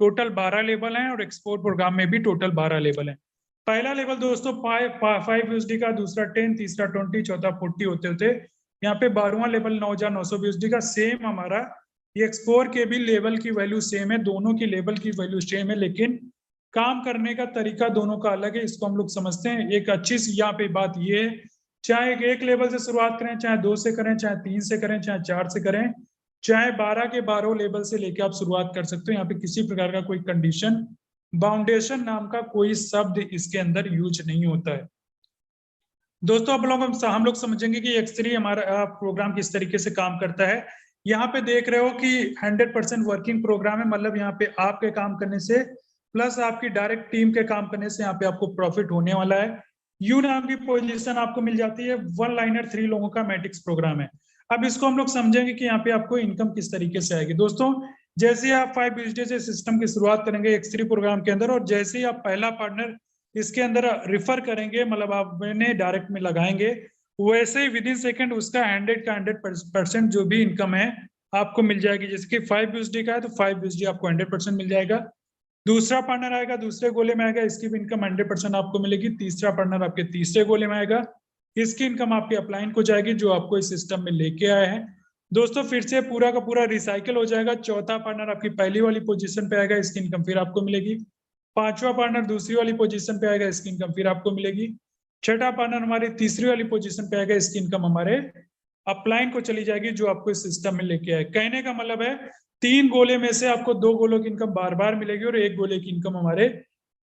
टोटल 12 लेवल हैं, और X4 प्रोग्राम में भी टोटल 12 लेवल हैं। पहला लेवल दोस्तों 5 BUSD का, दूसरा 10, तीसरा 20, चौथा 40 होते होते यहाँ पे 12वां लेवल 9,900 BUSD का सेम हमारा ये X4 के भी लेवल की वैल्यू सेम है, दोनों की लेवल की वैल्यू सेम है, लेकिन काम करने का तरीका दोनों का अलग है, इसको हम लोग समझते हैं। एक अच्छी सी यहाँ पे बात ये है, चाहे एक लेवल से शुरुआत करें, चाहे 2 से करें, चाहे 3 से करें, चाहे 4 से करें, चाहे 12 के 12 लेवल से लेके आप शुरुआत कर सकते हो। यहाँ पे किसी प्रकार का कोई कंडीशन, बाउंडेशन नाम का कोई शब्द इसके अंदर यूज नहीं होता है। दोस्तों हम लोग समझेंगे कि X3 हमारा प्रोग्राम किस तरीके से काम करता है। यहाँ पे देख रहे हो कि 100% वर्किंग प्रोग्राम है, मतलब यहाँ पे आपके काम करने से प्लस आपकी डायरेक्ट टीम के काम करने से यहाँ पे आपको प्रॉफिट होने वाला है। यू नाम की पोजीशन आपको मिल जाती है, 1 लाइनर 3 लोगों का मैट्रिक्स प्रोग्राम है। अब इसको हम लोग समझेंगे कि यहाँ पे आपको इनकम किस तरीके से आएगी। दोस्तों जैसे ही आप 5 बिजनेस से सिस्टम की शुरुआत करेंगे X3 प्रोग्राम के अंदर, और जैसे ही आप पहला पार्टनर इसके अंदर रेफर करेंगे, मतलब आप मैंने डायरेक्ट में लगाएंगे, वैसे ही विद इन सेकेंड उसका 100% जो भी इनकम है आपको मिल जाएगी। जैसे कि 5 USD का है तो 5 USD आपको 100% मिल जाएगा। दूसरा पार्टनर आएगा, दूसरे गोले में आएगा, इसकी भी इनकम 100% आपको मिलेगी। तीसरा पार्टनर आपके तीसरे गोले में आएगा, इसकी इनकम आपके अपलाइन को जाएगी जो आपको इस सिस्टम में लेके आए हैं। दोस्तों फिर से पूरा का पूरा रिसाइकिल हो जाएगा। चौथा पार्टनर आपकी पहली वाली पोजीशन पे आएगा, इसकी इनकम फिर आपको मिलेगी। पांचवा पार्टनर दूसरी वाली पोजीशन पे आएगा, इसकी इनकम फिर आपको मिलेगी। छठा पार्टनर हमारी तीसरी वाली पोजीशन पे आएगा, इसकी इनकम हमारे अपलाइन को चली जाएगी जो आपको इस सिस्टम में लेके आए। कहने का मतलब है 3 गोले में से आपको 2 गोलों की इनकम बार बार मिलेगी और 1 गोले की इनकम हमारे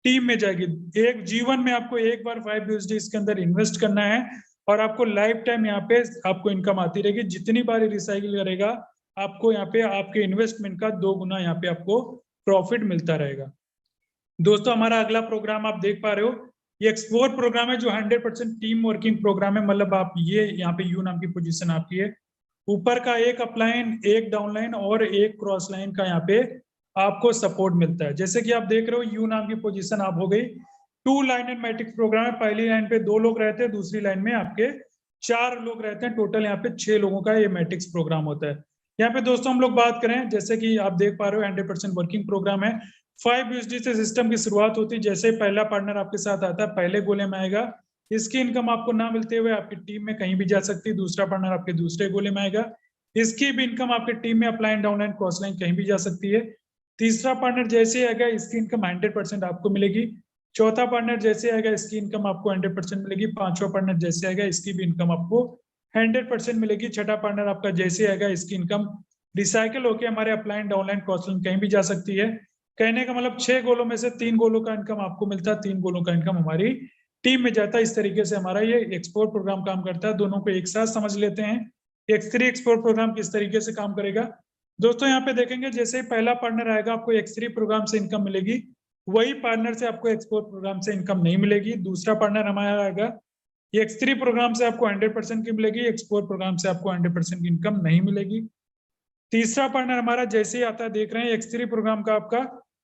टीम में जाएगी। एक जीवन में आपको एक बार 5 USD इसके अंदर इन्वेस्ट करना है और आपको लाइफ टाइम यहाँ पे आपको इनकम आती रहेगी। जितनी बार रिसाइकिल करेगा आपको यहाँ पे आपके इन्वेस्टमेंट का 2 गुना यहाँ पे आपको प्रॉफिट मिलता रहेगा। दोस्तों हमारा अगला प्रोग्राम आप देख पा रहे हो, ये X4 प्रोग्राम है जो 100% टीम वर्किंग प्रोग्राम है। मतलब आप ये यहाँ पे यू नाम की पोजीशन आपकी है, ऊपर का एक अपलाइन, एक डाउनलाइन और एक क्रॉस लाइन का यहाँ पे आपको सपोर्ट मिलता है। जैसे कि आप देख रहे हो यू नाम की पोजीशन आप हो गई 2 लाइनर मैट्रिक्स प्रोग्राम है। पहली लाइन पे 2 लोग रहते हैं, दूसरी लाइन में आपके 4 लोग रहते हैं, टोटल यहाँ पे 6 लोगों का ये मैट्रिक्स प्रोग्राम होता है। यहाँ पे दोस्तों हम लोग बात करें, जैसे कि आप देख पा रहे हो 100% वर्किंग प्रोग्राम है। 5 USD से सिस्टम की शुरुआत होती है। जैसे पहला पार्टनर आपके साथ आता है, पहले गोले में आएगा, इसकी इनकम आपको ना मिलते हुए आपकी टीम में कहीं भी जा सकती है। दूसरा पार्टनर आपके दूसरे गोले में आएगा, इसकी भी इनकम आपके टीम में अपलाइन, डाउनलाइन, क्रॉस लाइन कहीं भी जा सकती है। तीसरा पार्टनर जैसे आएगा, इसकी इनकम 100% आपको मिलेगी। चौथा पार्टनर जैसे आएगा, इसकी इनकम आपको 100% मिलेगी। पांचवा पार्टनर जैसे आएगा, इसकी भी इनकम आपको 100% मिलेगी। छठा पार्टनर आपका जैसे आएगा, इसकी इनकम रिसाइकिल होकर हमारे अपलाइन, डाउनलाइन, क्रॉस लाइन कहीं भी जा सकती है। कहने का मतलब 6 गोलों में से 3 गोलों का इनकम आपको मिलता है, 3 गोलों का इनकम हमारी टीम में जाता है। इस तरीके से हमारा ये एक्सपोर्ट प्रोग्राम काम करता है। दोनों को एक साथ समझ लेते हैं X3 एक्सपोर्ट प्रोग्राम किस तरीके से काम करेगा। दोस्तों यहाँ पे देखेंगे, जैसे पहला पार्टनर आएगा आपको X3 प्रोग्राम से इनकम मिलेगी, वही पार्टनर से आपको एक्सपोर्ट प्रोग्राम से इनकम नहीं मिलेगी। दूसरा पार्टनर हमारा आएगा, X3 प्रोग्राम से आपको 100% की मिलेगी, एक्सपोर्ट प्रोग्राम से आपको 100% की इनकम नहीं मिलेगी। तीसरा पार्टनर हमारा जैसे ही आता है, देख रहे हैं X3 प्रोग्राम का आपका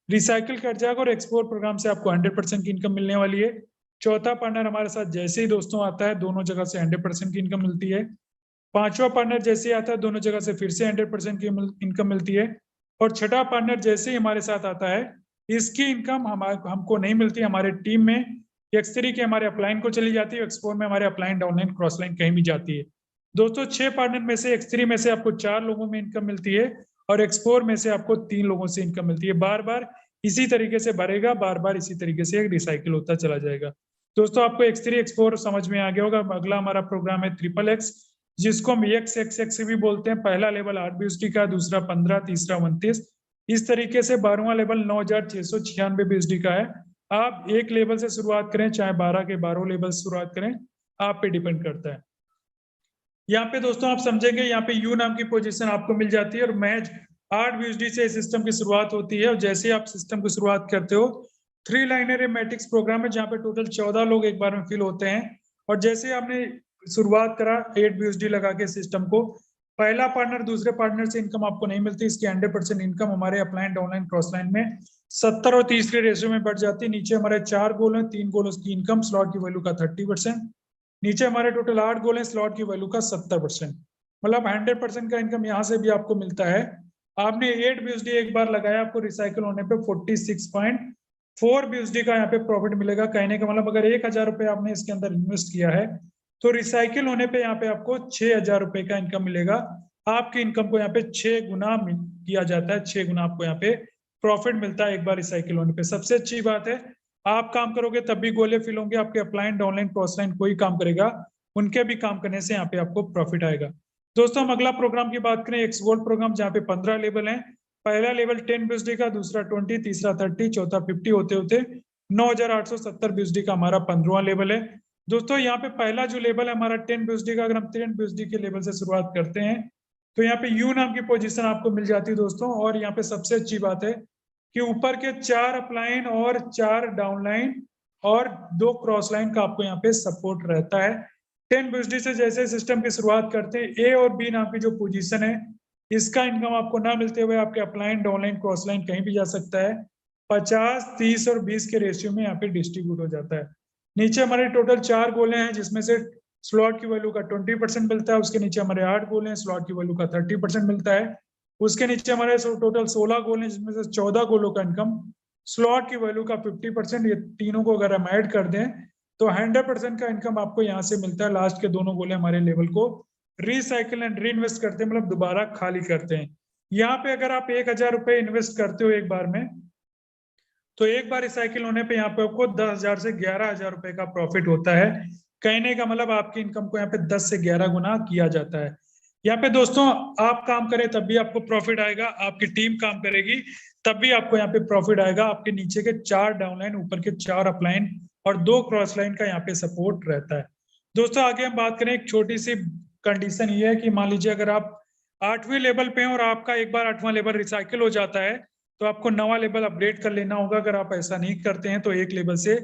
रिसाइकिल कर जाएगा और एक्सपोर्ट प्रोग्राम से आपको 100% की इनकम मिलने वाली है। चौथा पार्टनर हमारे साथ जैसे ही दोस्तों आता है, दोनों जगह से 100% की इनकम मिलती है। पांचवा पार्टनर जैसे ही आता है, दोनों जगह से फिर से 100% की इनकम मिलती है। और छठा पार्टनर जैसे ही हमारे साथ आता है, इसकी इनकम हमको नहीं मिलती, हमारे टीम में X3 के हमारे अपलाइन को चली जाती है, एक्सपोर्ट में हमारे अपलाइन, डाउनलाइन, क्रॉस लाइन कहीं भी जाती है। दोस्तों 6 पार्टनर में से X3 में से आपको 4 लोगों में इनकम मिलती है और एक्सपोर्ट में से आपको 3 लोगों से इनकम मिलती है। बार बार इसी तरीके से भरेगा, बार बार इसी तरीके से रिसाइकिल होता चला जाएगा। दोस्तों आपको X3 एक्सपोर्ट समझ में आ गया होगा। अगला हमारा प्रोग्राम है XXX, जिसको हम XXX भी बोलते हैं। पहला लेवल 8 BSD का, दूसरा 15, तीसरा 29, इस तरीके से 12वां लेवल 9696 BSD का है। आप एक लेवल से शुरुआत करें, चाहे 12 के 12 लेवल से शुरुआत करें, आप पे डिपेंड करता है। यहाँ पे दोस्तों आप समझेंगे, यहाँ पे यू नाम की पोजीशन आपको मिल जाती है और मैच 8 BSD से सिस्टम की शुरुआत होती है। और जैसे आप सिस्टम की शुरुआत करते हो, 3 लाइनर मैट्रिक्स प्रोग्राम है जहाँ पे टोटल 14 लोग एक बार में फिल होते हैं। और जैसे आपने शुरुआत करा 8 BSD लगा के सिस्टम को, पहला पार्टनर दूसरे पार्टनर से इनकम आपको नहीं मिलती। इसकी 100% इनकम हमारे अपलाइन, डाउनलाइन, क्रॉस लाइन में 70 और 30 के रेशियो में बढ़ जाती है। नीचे हमारे 4 गोल हैं, 3 गोलों की इनकम स्लॉट की वैल्यू का 30%। नीचे हमारे टोटल 8 गोल हैं, स्लॉट की वैल्यू का 70%, मतलब 100% का इनकम यहाँ से भी आपको मिलता है। आपने 8 BSD एक बार लगाया, आपको रिसाइकिल होने पे 46.4 BSD का यहाँ पे प्रॉफिट मिलेगा। कहने का मतलब अगर 1000 रुपये आपने इसके अंदर इन्वेस्ट किया है तो रिसाइकिल होने पे यहाँ पे आपको 6000 रुपये का इनकम मिलेगा। आपकी इनकम को यहाँ पे 6 गुना किया जाता है, 6 गुना आपको यहाँ पे प्रॉफिट मिलता है एक बार रिसाइकिल होने पे। सबसे अच्छी बात है, आप काम करोगे तब भी गोले फिल होंगे, आपके अपलाइन डाउनलाइन क्रॉसलाइन कोई काम करेगा उनके भी काम करने से यहाँ पे आपको प्रॉफिट आएगा। दोस्तों हम अगला प्रोग्राम की बात करें, एक्स गोल्ड प्रोग्राम, जहाँ पे 15 लेवल है। पहला लेवल 10 BUSD का, दूसरा 20, तीसरा 30, चौथा 50 होते होते 9,870 BUSD का हमारा 15वां लेवल है। दोस्तों यहाँ पे पहला जो लेवल है हमारा 10 BUSD का, अगर हम 10 BUSD के लेवल से शुरुआत करते हैं तो यहाँ पे यू नाम की पोजीशन आपको मिल जाती है दोस्तों। और यहाँ पे सबसे अच्छी बात है कि ऊपर के 4 अपलाइन और 4 डाउनलाइन और 2 क्रॉस लाइन का आपको यहाँ पे सपोर्ट रहता है। 10 BUSD से जैसे सिस्टम की शुरुआत करते हैं, ए और बी नाम की जो पोजीशन है इसका इनकम आपको ना मिलते हुए आपके अपलाइन डाउनलाइन क्रॉस लाइन कहीं भी जा सकता है। 50, 30 और 20 के रेशियो में यहाँ पे डिस्ट्रीब्यूट हो जाता है। नीचे हमारे टोटल 4 गोले हैं, जिसमें से स्लॉट की वैल्यू का 20% मिलता है। उसके नीचे हमारे 8 गोले हैं, स्लॉट की वैल्यू का 30% मिलता है। उसके नीचे हमारे टोटल 16 गोल हैं, जिसमें से 14 गोलों का इनकम स्लॉट की वैल्यू का 50%। ये तीनों को अगर हम ऐड कर दें तो 100% का इनकम आपको यहाँ से मिलता है। लास्ट के दोनों गोले हमारे लेवल को रिसाइकिल एंड री इन्वेस्ट करते हैं, मतलब दोबारा खाली करते हैं। यहाँ पे अगर आप 1,000 रुपए इन्वेस्ट करते हो एक बार में, तो एक बार रिसाइकिल होने पे यहाँ पे आपको 10,000 से 11,000 रुपए का प्रॉफिट होता है। कहने का मतलब आपकी इनकम को यहाँ पे 10 से 11 गुना किया जाता है। यहाँ पे दोस्तों आप काम करें तब भी आपको प्रॉफिट आएगा, आपकी टीम काम करेगी तब भी आपको यहाँ पे प्रॉफिट आएगा। आपके नीचे के 4 डाउनलाइन, ऊपर के 4 अपलाइन और 2 क्रॉस लाइन का यहाँ पे सपोर्ट रहता है। दोस्तों आगे हम बात करें, एक छोटी सी कंडीशन ये है कि मान लीजिए अगर आप 8वीं लेवल पे हैं और आपका एक बार 8वां लेवल रिसाइकिल हो जाता है तो आपको 9वां लेवल अपग्रेड कर लेना होगा। अगर आप ऐसा नहीं करते हैं तो 1 लेवल से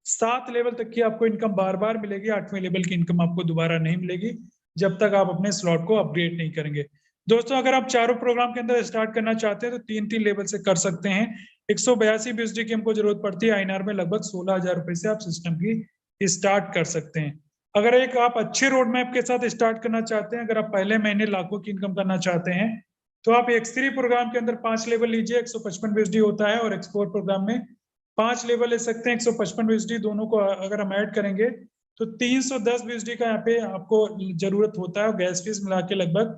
7 लेवल तक की आपको इनकम बार बार मिलेगी। 8वें लेवल की इनकम आपको दोबारा नहीं मिलेगी जब तक आप अपने स्लॉट को अपग्रेड नहीं करेंगे। दोस्तों अगर आप चारों प्रोग्राम के अंदर स्टार्ट करना चाहते हैं तो 3-3 लेवल से कर सकते हैं। 182 BUSD की हमको जरूरत पड़ती है। INR में लगभग 16,000 रुपए से आप सिस्टम की स्टार्ट कर सकते हैं। अगर एक आप अच्छे रोड मैप के साथ स्टार्ट करना चाहते हैं, अगर आप पहले महीने लाखों की इनकम करना चाहते हैं तो आप X3 प्रोग्राम के अंदर 5 लेवल लीजिए, 155 BUSD होता है। और X4 प्रोग्राम में 5 लेवल ले सकते हैं, 155 BUSD। दोनों को अगर हम ऐड करेंगे तो 310 BUSD का यहाँ पे आपको जरूरत होता है। और गैस फीस मिला के लगभग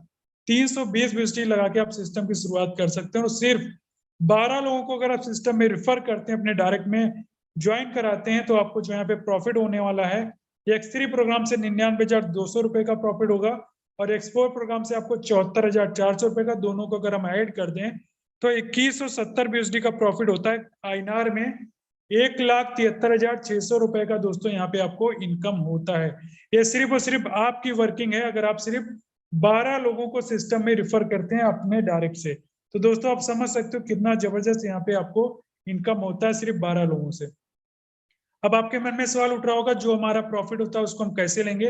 320 BUSD लगा के आप सिस्टम की शुरुआत कर सकते हैं। और सिर्फ 12 लोगों को अगर आप सिस्टम में रिफर करते हैं, अपने डायरेक्ट में ज्वाइन कराते हैं, तो आपको जो यहाँ पे प्रॉफिट होने वाला है, X3 प्रोग्राम से 99,200 रुपए का प्रॉफिट होगा और X4 प्रोग्राम से आपको 74,400 रुपए का। दोनों को अगर हम ऐड कर दें तो 2170 BUSD का प्रॉफिट होता है। INR में 1,73,600 रुपए का दोस्तों यहाँ पे आपको इनकम होता है। ये सिर्फ और सिर्फ आपकी वर्किंग है, अगर आप सिर्फ 12 लोगों को सिस्टम में रिफर करते हैं अपने डायरेक्ट से। तो दोस्तों आप समझ सकते हो कितना जबरदस्त यहाँ पे आपको इनकम होता है सिर्फ 12 लोगों से। अब आपके मन में सवाल उठ रहा होगा, जो हमारा प्रॉफिट होता है उसको हम कैसे लेंगे?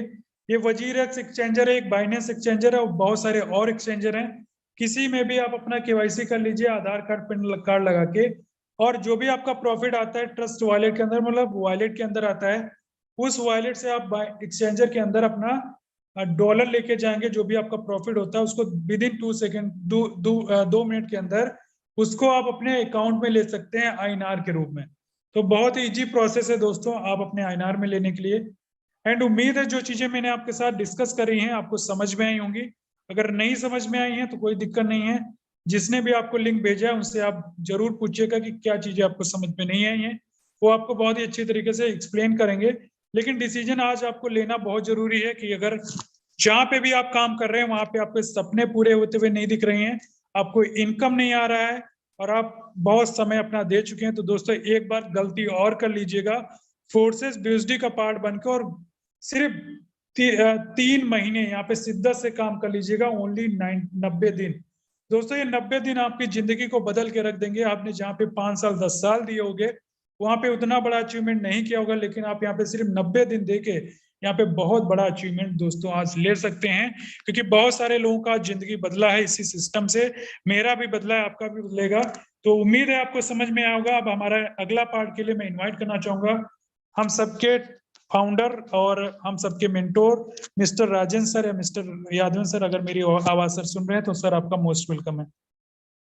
ये वजीरेक्स एक्सचेंजर है, एक बाइनेंस एक्सचेंजर है और बहुत सारे और एक्सचेंजर हैं। किसी में भी आप अपना KYC कर लीजिए, आधार कार्ड पैन कार्ड लगा के, और जो भी आपका प्रॉफिट आता है ट्रस्ट वॉलेट के अंदर, मतलब वॉलेट के अंदर आता है, उस वॉलेट से आप एक्सचेंजर के अंदर अपना डॉलर लेके जाएंगे। जो भी आपका प्रॉफिट होता है उसको विद इन 2 मिनट के अंदर उसको आप अपने अकाउंट में ले सकते हैं INR के रूप में। तो बहुत ही इजी प्रोसेस है दोस्तों आप अपने INR में लेने के लिए। एंड उम्मीद है जो चीजें मैंने आपके साथ डिस्कस करी हैं आपको समझ में आई होंगी। अगर नहीं समझ में आई हैं तो कोई दिक्कत नहीं है, जिसने भी आपको लिंक भेजा है उनसे आप जरूर पूछिएगा कि क्या चीजें आपको समझ में नहीं आई हैं। वो आपको बहुत ही अच्छी तरीके से एक्सप्लेन करेंगे। लेकिन डिसीजन आज आपको लेना बहुत जरूरी है कि अगर जहाँ पे भी आप काम कर रहे हैं वहां पे आपके सपने पूरे होते हुए नहीं दिख रहे हैं, आपको इनकम नहीं आ रहा है और आप बहुत समय अपना दे चुके हैं, तो दोस्तों एक बार गलती और कर लीजिएगा। फोर्सेस BUSD का पार्ट बनकर और सिर्फ 3 महीने यहाँ पे शिद्दत से काम कर लीजिएगा। ओनली 90 दिन दोस्तों, ये 90 दिन आपकी जिंदगी को बदल के रख देंगे। आपने जहाँ पे 5 साल 10 साल दिए होंगे वहां पे उतना बड़ा अचीवमेंट नहीं किया होगा, लेकिन आप यहाँ पे सिर्फ 90 दिन दे के यहाँ पे बहुत बड़ा अचीवमेंट दोस्तों आज ले सकते हैं। क्योंकि बहुत सारे लोगों का जिंदगी बदला है इसी सिस्टम से, मेरा भी बदला है, आपका भी बदलेगा। तो उम्मीद है आपको समझ में आया होगा। अब हमारा अगला पार्ट के लिए मैं इन्वाइट करना चाहूंगा हम सबके फाउंडर और हम सबके मेंटोर मिस्टर राजेंद्र सर या मिस्टर यादव सर। अगर मेरी आवाज सर सुन रहे हैं तो सर आपका मोस्ट वेलकम है।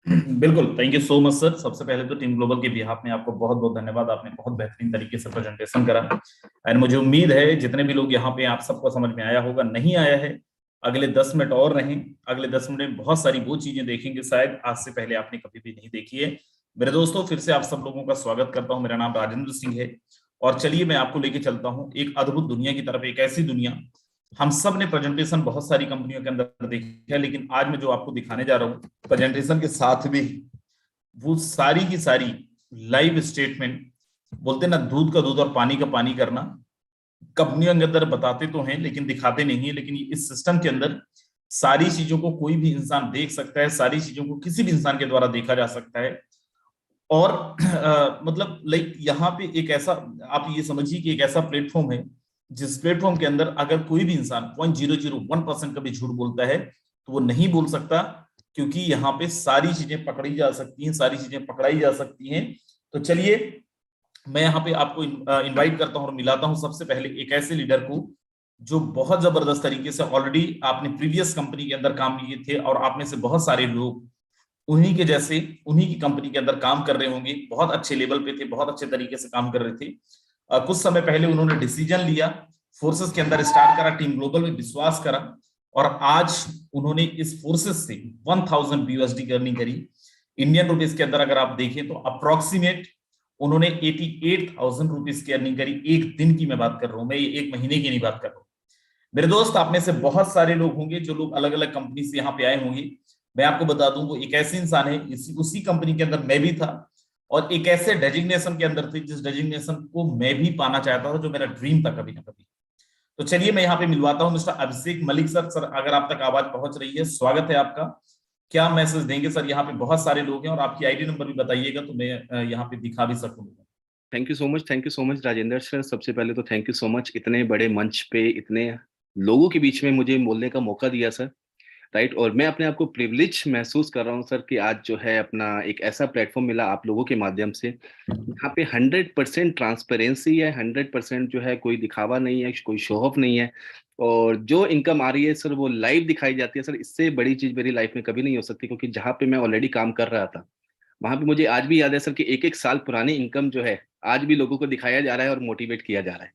बिल्कुल, thank you so much sir. सबसे पहले तो टीम ग्लोबल के बिहाफ में आपको बहुत बहुत धन्यवाद। आपने बहुत बेहतरीन तरीके से प्रेजेंटेशन करा एंड मुझे उम्मीद है जितने भी लोग यहाँ पे आप सबको समझ में आया होगा। नहीं आया है, अगले 10 मिनट और रहें। अगले 10 मिनट में बहुत सारी वो चीजें देखेंगे शायद आज से पहले आपने कभी भी नहीं देखी है। मेरे दोस्तों, फिर से आप सब लोगों का स्वागत करता हूं। मेरा नाम राजेंद्र सिंह है और चलिए मैं आपको लेके चलता हूं एक अद्भुत दुनिया की तरफ, एक ऐसी दुनिया हम सब ने प्रेजेंटेशन बहुत सारी कंपनियों के अंदर देखी है, लेकिन आज मैं जो आपको दिखाने जा रहा हूँ प्रेजेंटेशन के साथ में वो सारी की सारी लाइव स्टेटमेंट, बोलते ना दूध का दूध और पानी का पानी करना, कंपनियों के अंदर बताते तो हैं लेकिन दिखाते नहीं है। लेकिन इस सिस्टम के अंदर सारी चीजों को कोई भी इंसान देख सकता है, सारी चीजों को किसी भी इंसान के द्वारा देखा जा सकता है। और मतलब लाइक यहाँ पे एक ऐसा, आप ये समझिए कि एक ऐसा प्लेटफॉर्म है जिस प्लेटफॉर्म के अंदर अगर कोई भी इंसान 0.001% का भी झूठ बोलता है तो वो नहीं बोल सकता, क्योंकि यहाँ पे सारी चीजें पकड़ी जा सकती हैं, सारी चीजें पकड़ाई जा सकती हैं। तो चलिए मैं यहाँ पे आपको इनवाइट करता हूँ और मिलाता हूँ सबसे पहले एक ऐसे लीडर को जो बहुत जबरदस्त तरीके से ऑलरेडी आपने प्रीवियस कंपनी के अंदर काम किए थे और आप में से बहुत सारे लोग उन्हीं के जैसे उन्हीं की कंपनी के अंदर काम कर रहे होंगे, बहुत अच्छे लेवल पे थे, बहुत अच्छे तरीके से काम कर रहे थे। कुछ समय पहले उन्होंने डिसीजन लिया, फोर्सेस के अंदर स्टार्ट करा, टीम ग्लोबल में विश्वास करा और आज उन्होंने इस फोर्सेस से 1000 USD की अर्निंग करी। इंडियन रुपीज के अंदर अगर आप देखें तो अप्रोक्सीमेट उन्होंने 88,000 रुपीज की अर्निंग करी। एक दिन की मैं बात कर रहा हूं, मैं ये एक महीने की नहीं बात कर रहा हूं। मेरे दोस्त, आप में से बहुत सारे लोग होंगे जो लोग अलग अलग कंपनी से यहाँ पे आए होंगे। मैं आपको बता दूं वो एक ऐसे इंसान है, उसी कंपनी के अंदर मैं भी था और एक ऐसे डेजिग्नेशन के अंदर थे जिस डेजिग्नेशन को मैं भी पाना चाहता था, जो मेरा ड्रीम था कभी ना कभी। तो चलिए मैं यहाँ पे मिलवाता हूँ मिस्टर अभिषेक मलिक सर। सर अगर आप तक आवाज पहुंच रही है, स्वागत है आपका। क्या मैसेज देंगे सर? यहाँ पे बहुत सारे लोग हैं और आपकी आईडी नंबर भी बताइएगा तो मैं यहाँ पे दिखा भी सकूंगा। Thank you so much Rajendra sir. सबसे पहले तो थैंक यू सो मच इतने बड़े मंच पे इतने लोगों के बीच में मुझे बोलने का मौका दिया सर। राइट, और मैं अपने आप को प्रिविलेज महसूस कर रहा हूँ सर कि आज जो है अपना एक ऐसा प्लेटफॉर्म मिला आप लोगों के माध्यम से, यहाँ पे 100% ट्रांसपेरेंसी है, 100% जो है कोई दिखावा नहीं है, कोई शो ऑफ नहीं है, और जो इनकम आ रही है सर वो लाइव दिखाई जाती है सर। इससे बड़ी चीज मेरी लाइफ में कभी नहीं हो सकती, क्योंकि जहाँ पे मैं ऑलरेडी काम कर रहा था वहां पे मुझे आज भी याद है सर कि एक एक साल पुरानी इनकम जो है आज भी लोगों को दिखाया जा रहा है और मोटिवेट किया जा रहा है।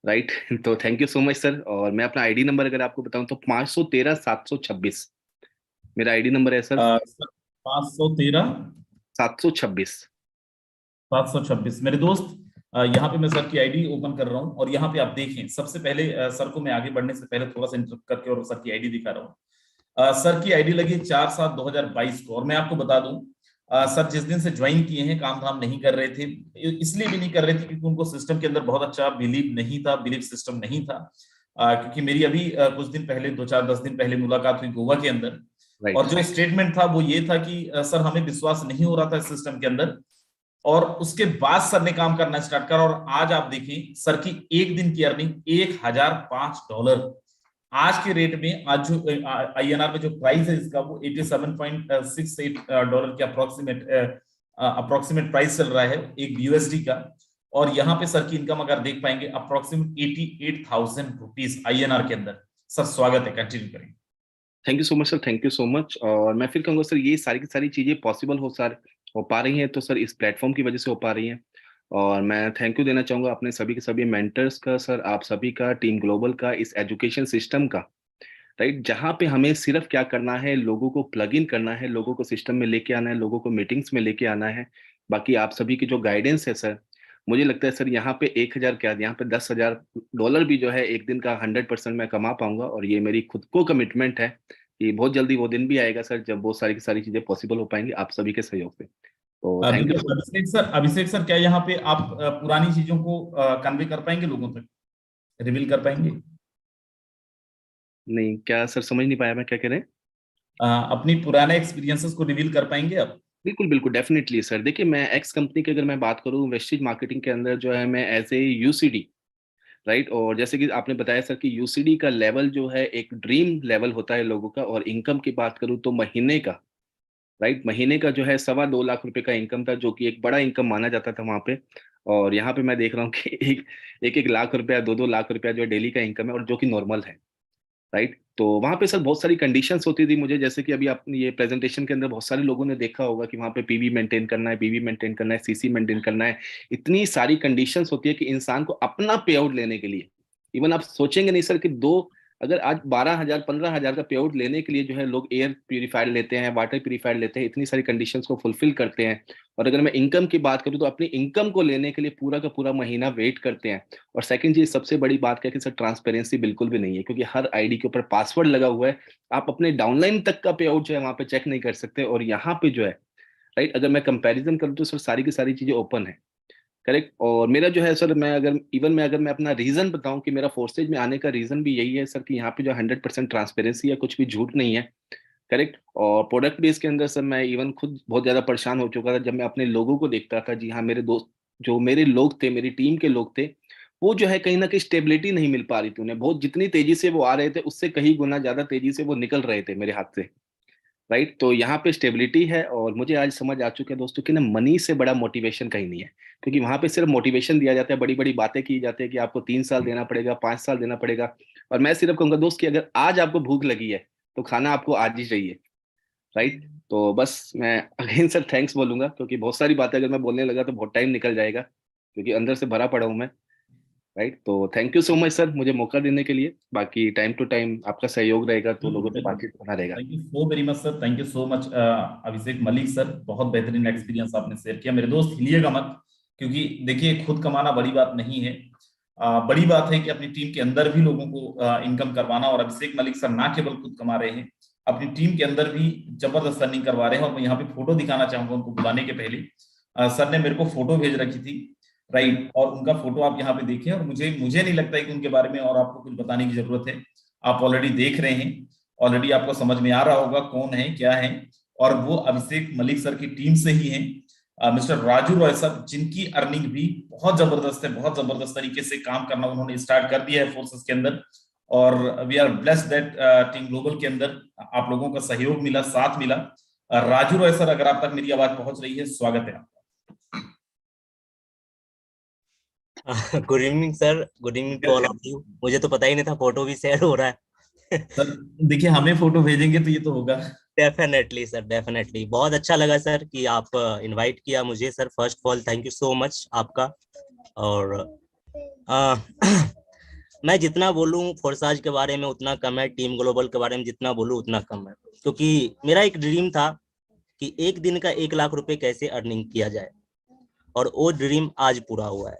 राइट तो thank you so much sir. और मैं अपना आईडी नंबर अगर आपको बताऊं तो 513-726 मेरा आईडी नंबर है सर। 513 726 726। मेरे दोस्त, यहाँ पे मैं सर की आईडी ओपन कर रहा हूँ और यहाँ पे आप देखें, सबसे पहले सर को मैं आगे बढ़ने से पहले थोड़ा सा इंटरप्ट करके और सर की आईडी दिखा रहा हूँ। सर की आईडी लगी 4/7/2022 को, और मैं आपको बता दूं सर जिस दिन से ज्वाइन किए हैं काम धाम नहीं कर रहे थे। इसलिए भी नहीं कर रहे थे क्योंकि उनको सिस्टम के अंदर बहुत अच्छा बिलीव सिस्टम नहीं था। क्योंकि मेरी अभी कुछ दिन पहले 2-4-10 दिन पहले मुलाकात हुई गोवा के अंदर, और जो स्टेटमेंट था वो ये था कि सर हमें विश्वास नहीं हो रहा था सिस्टम के अंदर, और उसके बाद सर ने काम करना स्टार्ट करा। और आज आप देखें सर की एक दिन की अर्निंग $1005। आज के रेट में आज जो INR में जो प्राइस है इसका वो $87.68 के अप्रोक्सीमेट प्राइस चल रहा है एक USD का। और यहाँ पे सर की इनकम अगर देख पाएंगे अप्रोक्सीमेट 88,000 रुपीज INR के अंदर। सर स्वागत है, कंटिन्यू करेंगे। Thank you so much sir, thank you so much. और मैं फिर कहूँगा सर ये सारी की सारी चीजें पॉसिबल हो पा रही हैं तो सर इस प्लेटफॉर्म की वजह से हो पा रही हैं। और मैं थैंक यू देना चाहूंगा अपने सभी के सभी मेंटर्स का सर, आप सभी का, टीम ग्लोबल का, इस एजुकेशन सिस्टम का। राइट, जहाँ पे हमें सिर्फ क्या करना है, लोगों को प्लग इन करना है, लोगों को सिस्टम में लेके आना है, लोगों को मीटिंग्स में लेके आना है। बाकी आप सभी की जो गाइडेंस है सर, मुझे लगता है सर यहाँ पे 1,000 क्या, यहाँ पे $10,000 भी जो है एक दिन का 100% मैं कमा पाऊंगा। और ये मेरी खुद को कमिटमेंट है कि बहुत जल्दी वो दिन भी आएगा सर जब वो सारी की सारी चीजें पॉसिबल हो पाएंगी आप सभी के सहयोग से। तो थैंक यू। अभिषेक सर क्या यहाँ पे आप पुरानी चीजों को कन्वे कर पाएंगे, लोगों तक रिवील कर पाएंगे? नहीं, क्या सर समझ नहीं पाया मैं क्या कह रहे हैं? अपनी पुराने एक्सपीरियंसेस को रिवील कर पाएंगे आप? बिल्कुल बिल्कुल, डेफिनेटली सर। देखिए मैं एक्स कंपनी की अगर मैं बात करूं, वेस्टेज मार्केटिंग के अंदर जो है मैं एज ए UCD, राइट, और जैसे कि आपने बताया सर कि UCD का लेवल जो है एक ड्रीम लेवल होता है लोगों का। और इनकम की बात करूं तो महीने का, राइट, महीने का जो है 2.25 लाख रुपए का इनकम था, जो कि एक बड़ा इनकम माना जाता था वहां पे। और यहाँ पे मैं देख रहा हूँ कि एक लाख रुपया, 2 लाख रुपया जो डेली का इनकम है, और जो कि नॉर्मल है। राइट, तो वहां पे सर बहुत सारी कंडीशंस होती थी मुझे, जैसे कि अभी आपने ये प्रेजेंटेशन के अंदर बहुत सारे लोगों ने देखा होगा कि वहां पे PV मेंटेन करना है, PV मेंटेन करना है, CC मेंटेन करना है। इतनी सारी कंडीशंस होती है कि इंसान को अपना पे आउट लेने के लिए, इवन आप सोचेंगे नहीं सर कि 2 अगर आज 12,000 15,000 का पे आउट लेने के लिए जो है लोग एयर प्यूरिफायर लेते हैं, वाटर प्यूरिफायर लेते हैं, इतनी सारी कंडीशंस को फुलफिल करते हैं, और अगर मैं इनकम की बात करूं तो अपनी इनकम को लेने के लिए पूरा का पूरा महीना वेट करते हैं। और सेकंड चीज सबसे बड़ी बात क्या है कि सर ट्रांसपेरेंसी बिल्कुल भी नहीं है, क्योंकि हर आईडी के ऊपर पासवर्ड लगा हुआ है। आप अपने डाउनलाइन तक का पे आउट जो है वहां पे चेक नहीं कर सकते। और यहाँ पे जो है राइट, अगर मैं कंपैरिजन करूँ तो सर सारी की सारी चीजें ओपन है, करेक्ट। और मेरा जो है सर, अगर मैं अपना रीजन बताऊं कि मेरा फोर्सेज में आने का रीजन भी यही है सर, कि यहाँ पे जो 100% ट्रांसपेरेंसी है, कुछ भी झूठ नहीं है, करेक्ट। और प्रोडक्ट बेस के अंदर सर मैं इवन खुद बहुत ज्यादा परेशान हो चुका था जब मैं अपने लोगों को देखता था। जी हाँ, मेरे दोस्त जो मेरे लोग थे, मेरी टीम के लोग थे, वो जो है कहीं ना कहीं स्टेबिलिटी नहीं मिल पा रही थी उन्हें। बहुत जितनी तेजी से वो आ रहे थे उससे कहीं गुना ज्यादा तेजी से वो निकल रहे थे मेरे हाथ से, राइट। तो यहाँ पे स्टेबिलिटी है। और मुझे आज समझ आ चुका है दोस्तों कि ना मनी से बड़ा मोटिवेशन कहीं नहीं है, क्योंकि वहां पे सिर्फ मोटिवेशन दिया जाता है, बड़ी बड़ी बातें की जाती है कि आपको 3 साल देना पड़ेगा, 5 साल देना पड़ेगा। और मैं सिर्फ कहूंगा दोस्त कि अगर आज आपको भूख लगी है तो खाना आपको आज ही चाहिए, राइट। तो बस मैं अगेन सर थैंक्स बोलूंगा, क्योंकि बहुत सारी बातें अगर मैं बोलने लगा तो बहुत टाइम निकल जाएगा, क्योंकि अंदर से भरा पड़ा हूं मैं, राइट। तो thank you so much sir मुझे मौका देने के लिए। बाकी टाइम टू टाइम आपका सहयोग रहेगा तो लोगों से बातचीत बना रहेगा। Thank you so very much sir, thank you so much Abhishek Malik sir, बहुत बेहतरीन एक्सपीरियंस आपने शेयर किया। मेरे दोस्त हिलिएगा मत, क्योंकि देखिए खुद कमाना बड़ी बात नहीं है, बड़ी बात है कि अपनी टीम के अंदर भी लोगों को इनकम करवाना। और अभिषेक मलिक सर ना केवल खुद कमा रहे हैं, अपनी टीम के अंदर भी जबरदस्त अर्निंग करवा रहे हैं। और मैं यहाँ पे फोटो दिखाना चाहूंगा उनको बुलाने के पहले। सर ने मेरे को फोटो भेज रखी थी, राइट, और उनका फोटो आप यहाँ पे देखें। और मुझे नहीं लगता है कि उनके बारे में और आपको कुछ बताने की जरूरत है, आप ऑलरेडी देख रहे हैं, ऑलरेडी आपको समझ में आ रहा होगा कौन है क्या है। और वो अभिषेक मलिक सर की टीम से ही हैं, मिस्टर राजू रॉय सर, जिनकी अर्निंग भी बहुत जबरदस्त है, बहुत जबरदस्त तरीके से काम करना उन्होंने स्टार्ट कर दिया है फोर्सेस के अंदर। और we are blessed that team global के अंदर आप लोगों का सहयोग मिला, साथ मिला। राजू रॉय सर, अगर आप तक मेरी आवाज पहुंच रही है, स्वागत है आपका। Good evening sir, good evening to all of you. मुझे तो पता ही नहीं था फोटो भी शेयर हो रहा है। सर देखिए, हमें फोटो भेजेंगे तो ये तो होगा। Definitely sir, definitely. बहुत अच्छा लगा सर कि आप इनवाइट किया मुझे sir. First of all thank you so much आपका। और मैं जितना बोलूं फोर्साज के बारे में उतना कम है, टीम ग्लोबल के बारे में जितना बोलूं उतना कम है, क्योंकि मेरा एक ड्रीम था कि एक दिन का 1 लाख रुपए कैसे अर्निंग किया जाए, और वो ड्रीम आज पूरा हुआ है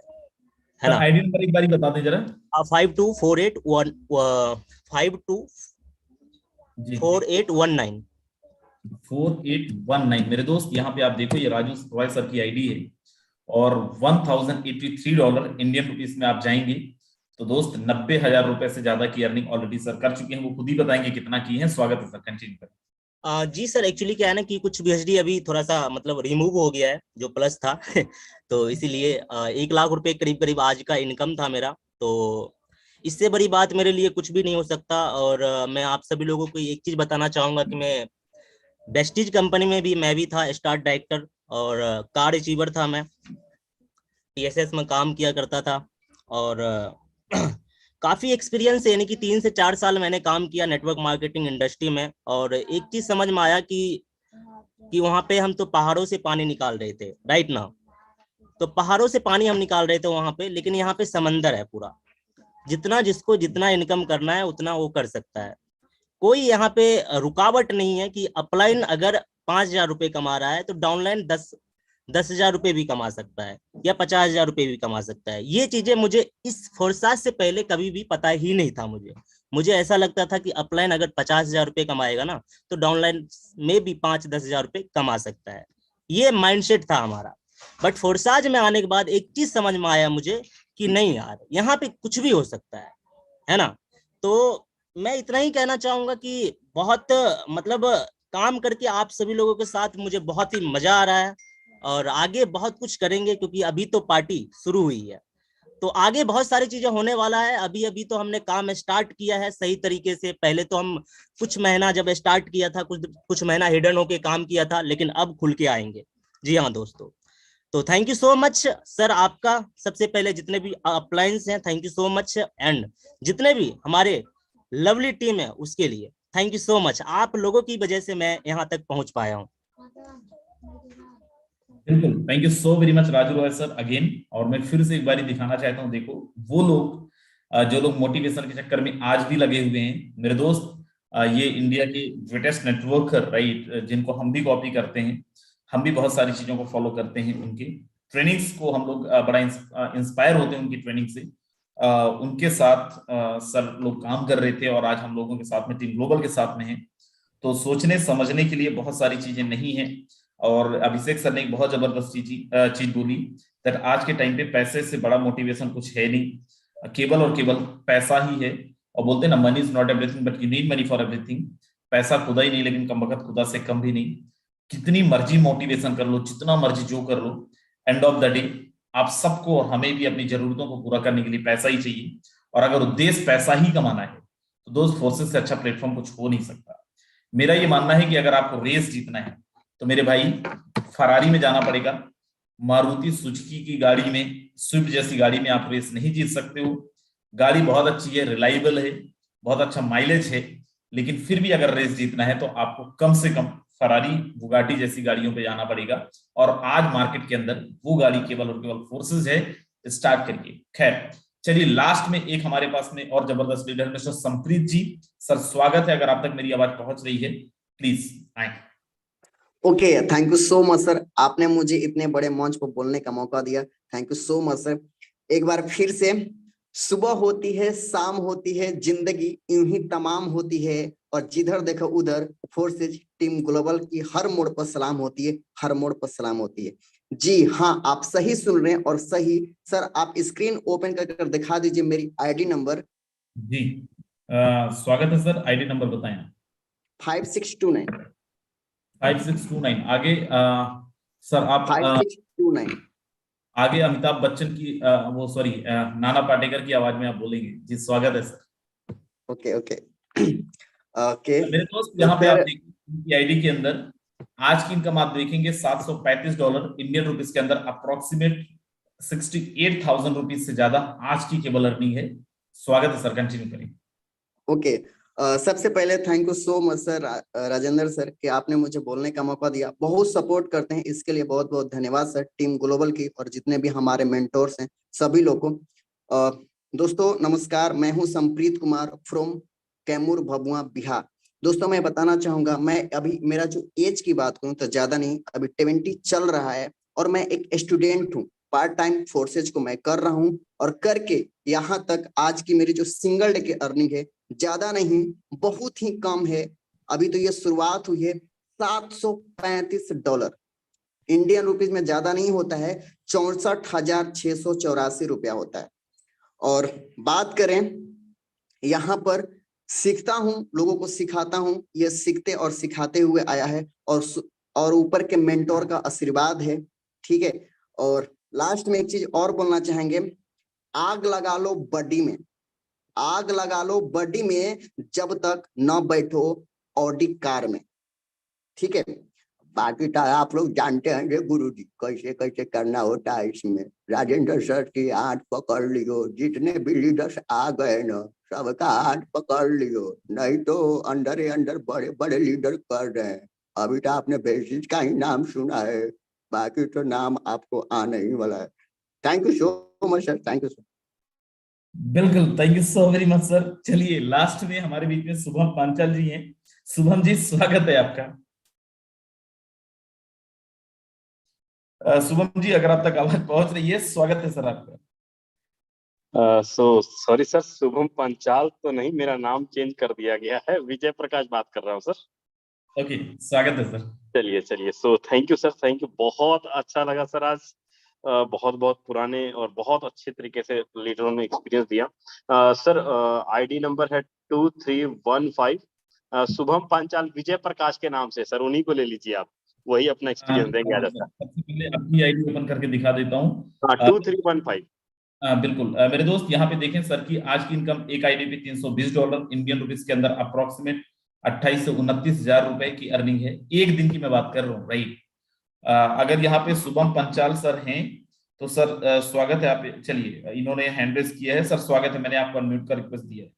ना। आईडी नंबर एक बार बता दें जरा। 524819 524819 4819। मेरे दोस्त यहाँ पे आप देखो, ये राजू रॉय सर की आईडी है, और $1083 इंडियन रुपीस में आप जाएंगे तो दोस्त 90,000 रुपए से ज्यादा की अर्निंग ऑलरेडी सर कर चुके हैं। वो खुद ही बताएंगे कितना की है। स्वागत है सर, कंटिन्यू करें। जी सर, एक्चुअली क्या है ना कि कुछ बीएसडी अभी थोड़ा सा मतलब रिमूव हो गया है जो प्लस था तो इसीलिए 1 लाख रुपए करीब करीब आज का इनकम था मेरा। तो इससे बड़ी बात मेरे लिए कुछ भी नहीं हो सकता। और मैं आप सभी लोगों को एक चीज बताना चाहूंगा कि मैं बेस्टीज कंपनी में भी मैं भी था स्टार्ट डायरेक्टर, और कार अचीवर था मैं, टीएसएस में काम किया करता था। और काफी एक्सपीरियंस है, यानी कि 3 से 4 साल मैंने काम किया नेटवर्क मार्केटिंग इंडस्ट्री में। और एक चीज समझ में आया कि वहां पे हम तो पहाड़ों से पानी निकाल रहे थे, राइट ना। तो पहाड़ों से पानी हम निकाल रहे थे वहां पे, लेकिन यहाँ पे समंदर है पूरा। जितना जिसको जितना इनकम करना है उतना वो कर सकता है। कोई यहाँ पे रुकावट नहीं है कि अपलाइन अगर 5,000 रुपए कमा रहा है तो डाउनलाइन 10,000 रुपए भी कमा सकता है, या 50,000 रुपए भी कमा सकता है। ये चीजें मुझे इस फोर्साज से पहले कभी भी पता ही नहीं था। मुझे ऐसा लगता था कि अपलाइन अगर 50,000 रुपए कमाएगा ना तो डाउनलाइन में भी 5-10 हजार रुपए कमा सकता है। ये माइंडसेट था हमारा। बट फोर्साज में आने के बाद एक चीज समझ में आया मुझे कि नहीं यार, यहाँ पे कुछ भी हो सकता है ना। तो मैं इतना ही कहना चाहूंगा कि बहुत मतलब काम करके आप सभी लोगों के साथ मुझे बहुत ही मजा आ रहा है, और आगे बहुत कुछ करेंगे, क्योंकि अभी तो पार्टी शुरू हुई है। तो आगे बहुत सारी चीजें होने वाला है। अभी तो हमने काम स्टार्ट किया है सही तरीके से। पहले तो हम कुछ महीना जब स्टार्ट किया था, कुछ महीना हिडन होके काम किया था, लेकिन अब खुल के आएंगे। जी हाँ दोस्तों, तो thank you so much sir आपका। सबसे पहले जितने भी अपलायंस हैं thank you so much, and जितने भी हमारे लवली टीम है उसके लिए थैंक यू सो मच। आप लोगों की वजह से मैं यहाँ तक पहुंच पाया हूँ। बिल्कुल, thank you so very much Raju Roy sir again. और मैं फिर से एक बार दिखाना चाहता हूँ, देखो वो लोग जो लोग मोटिवेशन के चक्कर में आज भी लगे हुए हैं मेरे दोस्त, ये इंडिया के ग्रेटेस्ट नेटवर्कर राइट, जिनको हम भी कॉपी करते हैं, हम भी बहुत सारी चीजों को फॉलो करते हैं, उनके ट्रेनिंग्स को हम लोग बड़ा इंस्पायर होते हैं उनकी ट्रेनिंग से। उनके साथ सर लोग काम कर रहे थे और आज हम लोगों के साथ में टीम ग्लोबल के साथ में है। तो सोचने समझने के लिए बहुत सारी चीजें नहीं है। और अभिषेक सर ने एक बहुत जबरदस्त चीज बोली दैट आज के टाइम पे पैसे से बड़ा मोटिवेशन कुछ है नहीं, केवल और केवल पैसा ही है। और बोलते हैं ना, money is not everything but you need money for everything. पैसा खुदा ही नहीं, लेकिन कम वक्त खुदा से कम भी नहीं। कितनी मर्जी मोटिवेशन कर लो, जितना मर्जी जो कर लो, एंड ऑफ द डे आप सबको और हमें भी अपनी जरूरतों को पूरा करने के लिए पैसा ही चाहिए। और अगर उद्देश्य पैसा ही कमाना है तो दोस्त फोर्सेस से अच्छा प्लेटफॉर्म कुछ हो नहीं सकता। मेरा ये मानना है कि अगर आपको रेस जीतना है तो मेरे भाई फरारी में जाना पड़ेगा। मारुति सुजुकी की गाड़ी में, स्विफ्ट जैसी गाड़ी में आप रेस नहीं जीत सकते हो। गाड़ी बहुत अच्छी है, रिलायबल है, बहुत अच्छा माइलेज है, लेकिन फिर भी अगर रेस जीतना है तो आपको कम से कम फरारी, बुगाटी जैसी गाड़ियों पे जाना पड़ेगा। और आज मार्केट के अंदर वो गाड़ी केवल और केवल फोर्सेस है। स्टार्ट करिए। खैर चलिए, लास्ट में एक हमारे पास में और जबरदस्त लीडर मिस्टर संप्रीत जी, सर स्वागत है। अगर आप तक मेरी आवाज पहुंच रही है प्लीज आए। Okay, thank you so much sir, आपने मुझे इतने बड़े मंच पर बोलने का मौका दिया। Thank you so much sir. एक बार फिर से, सुबह होती है, शाम होती है, जिंदगी यूं ही तमाम होती है, और जिधर देखो उधर फोर्सेज टीम ग्लोबल की हर मोड़ पर सलाम होती है, हर मोड़ पर सलाम होती है। जी हाँ, आप सही सुन रहे हैं और सही। सर आप स्क्रीन ओपन कर दिखा दीजिए मेरी आईडी नंबर। जी स्वागत है सर, आईडी नंबर बताएं। 5629 5629। आगे सर आप 5629 आगे अमिताभ बच्चन की वो सॉरी नाना पाटेकर की आवाज में आप बोलेंगे। जी स्वागत है सर। Okay okay okay. मेरे दोस्त यहाँ पे आप देखिए आईडी के अंदर आज की इनकम आप देखेंगे $735 इंडियन रुपीस के अंदर, अप्रोक्सीमेट 68,000 रुपीज से ज्यादा आज की केवल अर्निंग है। स्वागत है सर, कंटिन्यू करें। ओके, सबसे पहले thank you so much sir Rajendra sir कि आपने मुझे बोलने का मौका दिया। बहुत सपोर्ट करते हैं, इसके लिए बहुत बहुत धन्यवाद सर टीम ग्लोबल की और जितने भी हमारे मेंटोर्स हैं सभी लोगों को। दोस्तों नमस्कार, मैं हूं संप्रीत कुमार फ्रॉम कैमूर भभुआ बिहार। दोस्तों मैं बताना चाहूंगा, मैं अभी मेरा जो एज की बात करूं तो ज्यादा नहीं, अभी 20 चल रहा है और मैं एक स्टूडेंट हूं। पार्ट टाइम फोर्सेज को मैं कर रहा हूं और करके यहाँ तक आज की मेरी जो सिंगल डे की अर्निंग है ज्यादा नहीं, बहुत ही कम है। अभी तो ये शुरुआत हुई है। $735 इंडियन रुपीज में ज्यादा नहीं होता है, 64,684 रुपया होता है। और बात करें यहाँ पर, सीखता हूँ, लोगों को सिखाता हूँ, ये सीखते और सिखाते हुए आया है और ऊपर के मेंटोर का आशीर्वाद है। ठीक है, और लास्ट में एक चीज और बोलना चाहेंगे, आग लगा लो बॉडी में, आग लगा लो बॉडी में जब तक न बैठो ऑडी कार में। ठीक है, बाकी तो आप लोग जानते हैं गुरुजी कैसे कैसे करना होता है। इसमें राजेंद्र सर की हाथ पकड़ लियो, जितने भी लीडर्स आ गए ना सबका हाथ पकड़ लियो, नहीं तो अंदर ही अंदर बड़े बड़े लीडर कर रहे हैं। अभी तो आपने बेसिस का ही नाम सुना है, बाकी तो नाम आपको आने ही वाला है। Thank you so much sir, thank you sir. बिल्कुल, thank you so very much sir. चलिए लास्ट में हमारे बीच में शुभम पांचाल जी हैं। शुभम जी स्वागत है आपका। शुभम जी अगर आप तक आवाज पहुंच रही है, स्वागत है सर आपका। सॉरी सर, शुभम पंचाल तो नहीं, मेरा नाम चेंज कर दिया गया है, विजय प्रकाश बात कर रहा हूँ सर। ओके, स्वागत है सर। चलिए thank you sir, thank you. बहुत अच्छा लगा सर आज, बहुत बहुत पुराने और बहुत अच्छे तरीके से लीडरों ने एक्सपीरियंस दिया। सर आईडी नंबर है 2315, शुभम पांचाल विजय प्रकाश के नाम से सर, उन्हीं को ले लीजिए आप, वही अपना एक्सपीरियंस देंगे आज। सबसे पहले अपनी आईडी ओपन करके दिखा देता हूँ। 2315। बिल्कुल मेरे दोस्त यहाँ पे देखें सर की आज की इनकम एक आईडी पे $320 इंडियन रुपीस के अंदर, अप्रोक्सीमेट 28 से 29,000 रुपए की अर्निंग है। एक दिन की मैं बात कर रहा हूँ, राइट। अगर यहाँ पे शुभम पंचाल सर हैं तो सर स्वागत है आप। चलिए, इन्होंने हैंड रेज किया है। सर स्वागत है, मैंने आपको अनम्यूट का रिक्वेस्ट दिया है।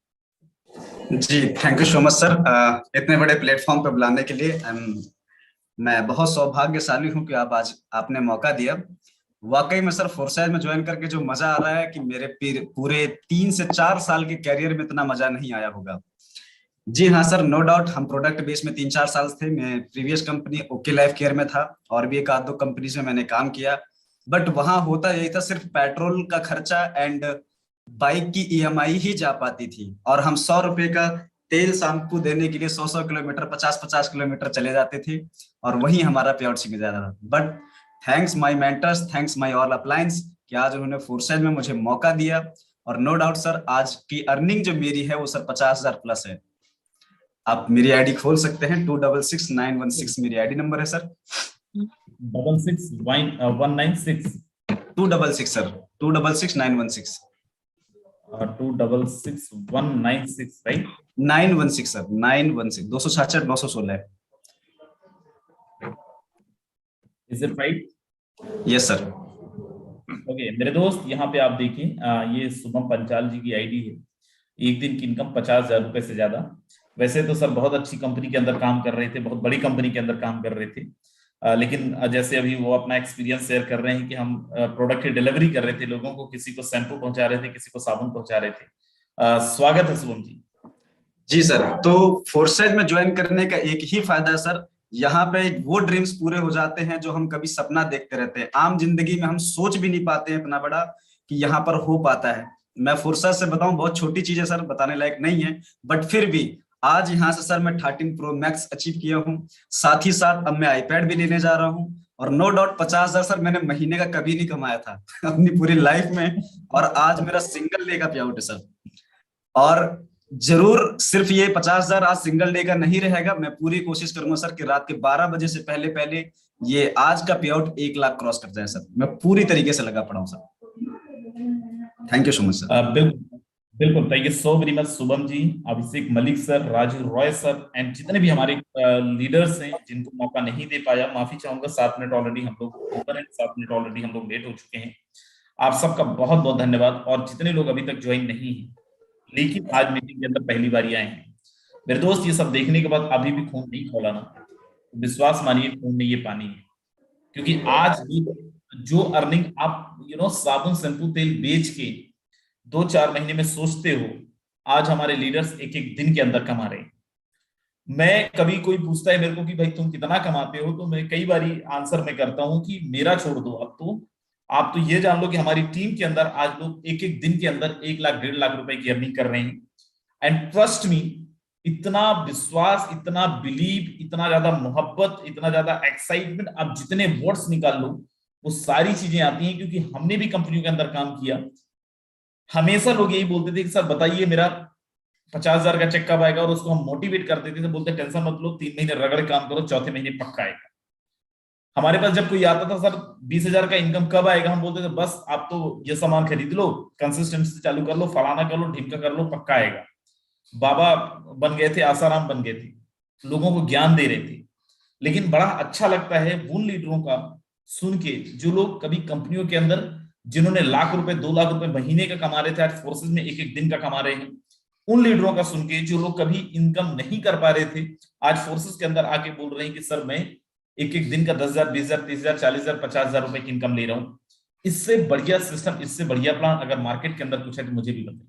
जी thank you so much sir, इतने बड़े प्लेटफॉर्म पे बुलाने के लिए। मैं बहुत सौभाग्यशाली हूँ कि आप आज आपने मौका दिया। वाकई में सर फोर्साइज में ज्वाइन करके जो मजा आ रहा है कि मेरे पूरे 3 से 4 साल के कैरियर में इतना मजा नहीं आया होगा। जी हाँ सर, नो डाउट हम प्रोडक्ट बेस में 3-4 साल थे। मैं previous company okay life care में था और भी एक आध दो कंपनीज में मैंने काम किया, बट वहां होता यही था, सिर्फ पेट्रोल का खर्चा एंड बाइक की ईएमआई ही जा पाती थी, और हम 100 रुपए का तेल शाम को देने के लिए 100 किलोमीटर 50 किलोमीटर चले जाते थे, और वही हमारा पे आउट सीमित जाता था। But thanks my mentors, thanks my all appliances कि आज उन्होंने फोर्साइज में मुझे मौका दिया, और नो डाउट सर आज की अर्निंग जो मेरी है वो सर 50,000 प्लस है। आप मेरी आईडी खोल सकते हैं, 266916 मेरी आईडी नंबर है sir. 66196 266 sir, 266916 266196 right 916 sir, 916 266 916। Is it right? Yes sir. Okay मेरे दोस्त, यहाँ पे आप देखें ये शुभम पंचाल जी की आईडी है। एक दिन की इनकम 50,000 रुपए से ज्यादा। वैसे तो सर बहुत अच्छी कंपनी के अंदर काम कर रहे थे, बहुत बड़ी कंपनी के अंदर काम कर रहे थे, लेकिन जैसे अभी वो अपना एक्सपीरियंस शेयर कर रहे हैं कि हम प्रोडक्ट की डिलीवरी कर रहे थे लोगों को, किसी को शैम्पू पहुंचा रहे थे, किसी को साबुन पहुंचा रहे थे। स्वागत है शुभम जी। जी सर, तो फोर्साइज में ज्वाइन करने का एक ही फायदा है सर, यहाँ पे वो ड्रीम्स पूरे हो जाते हैं जो हम कभी सपना देखते रहते हैं। आम जिंदगी में हम सोच भी नहीं पाते हैं इतना बड़ा कि यहाँ पर हो पाता है। मैं फुर्सत से बताऊं, बहुत छोटी चीज है सर, बताने लायक नहीं है, बट फिर भी आज यहाँ से सर मैं 13 प्रो मैक्स अचीव किया हूँ। साथ ही साथ अब मैं आईपैड भी लेने जा रहा हूँ, और नो डाउट 50,000 सर मैंने महीने का कभी नहीं कमाया था अपनी पूरी लाइफ में, और आज मेरा सिंगल डे का पे आउट है सर। और जरूर सिर्फ ये 50,000 आज सिंगल डे का नहीं रहेगा, मैं पूरी कोशिश करूंगा सर कि रात के 12 बजे से पहले पहले ये आज का पे आउट 1 लाख क्रॉस कर जाए सर। मैं पूरी तरीके से लगा पड़ा हूँ sir. Thank you so much sir. बिल्कुल thank you so very much Shubham ji, Abhishek Malik sir, Raju Roy sir, and जितने भी हमारे लीडर्स हैं जिनको मौका नहीं दे पाया, माफी चाहूंगा। 7 मिनट ऑलरेडी हम लोग ऊपर है, 7 मिनट ऑलरेडी हम लोग लेट हो चुके हैं। आप सबका बहुत बहुत धन्यवाद। और जितने लोग अभी तक ज्वाइन नहीं है लेकिन आज मीटिंग के अंदर पहली बार आए हैं, मेरे दोस्त ये सब देखने के बाद अभी भी खून नहीं खोला ना, तो विश्वास मानिए खून में ये पानी है। क्योंकि आज जो अर्निंग आप साबुन शैम्पू तेल बेच के 2-4 महीने में सोचते हो, आज हमारे लीडर्स एक एक दिन के अंदर कमा रहे हैं। मैं कभी कोई पूछता है मेरे को कि भाई तुम कितना कमाते हो, तो मैं कई बारी आंसर में करता हूं कि मेरा छोड़ दो, अब तो आप तो ये जान लो कि हमारी टीम के अंदर आज लोग एक एक दिन के अंदर 1 लाख 1.5 लाख रुपए की अर्निंग कर रहे हैं। एंड ट्रस्ट मी, इतना विश्वास, इतना बिलीव, इतना ज्यादा मोहब्बत, इतना ज्यादा एक्साइटमेंट, अब जितने वर्ड्स निकाल लो वो सारी चीजें आती हैं, क्योंकि हमने भी कंपनियों के अंदर काम किया। हमेशा लोग यही बोलते थे कि सर बताइए मेरा 50,000 का चेक कब आएगा, और उसको हम मोटिवेट करते थे, तो बोलते टेंशन मत लो, 3 महीने रगड़ काम करो, चौथे महीने पक्का आएगा। हमारे पास जब कोई आता था सर 20,000 का इनकम कब आएगा, हम बोलते थे बस आप तो ये सामान खरीद लो, कंसिस्टेंसी चालू कर लो, फलाना कर लो, ढिमका कर लो, पक्का आएगा। बाबा बन गए थे, आसाराम बन गए थे, लोगों को ज्ञान दे रहे थे। लेकिन बड़ा अच्छा लगता है उन लीडरों का सुन के जो लोग कभी कंपनियों के अंदर, जिन्होंने लाख रुपए 2 लाख रुपए महीने का कमा रहे थे, आज फोर्सेज में एक एक दिन का कमा रहे हैं। उन लीडरों का सुन के जो लोग कभी इनकम नहीं कर पा रहे थे, आज फोर्सेज के अंदर आके बोल रहे हैं कि सर मैं एक एक दिन का 10,000 20,000 30,000 40,000 50,000 रुपए की इनकम ले रहा हूं। इससे बढ़िया सिस्टम, इससे बढ़िया प्लान अगर मार्केट के अंदर कुछ है तो मुझे भी बताइए।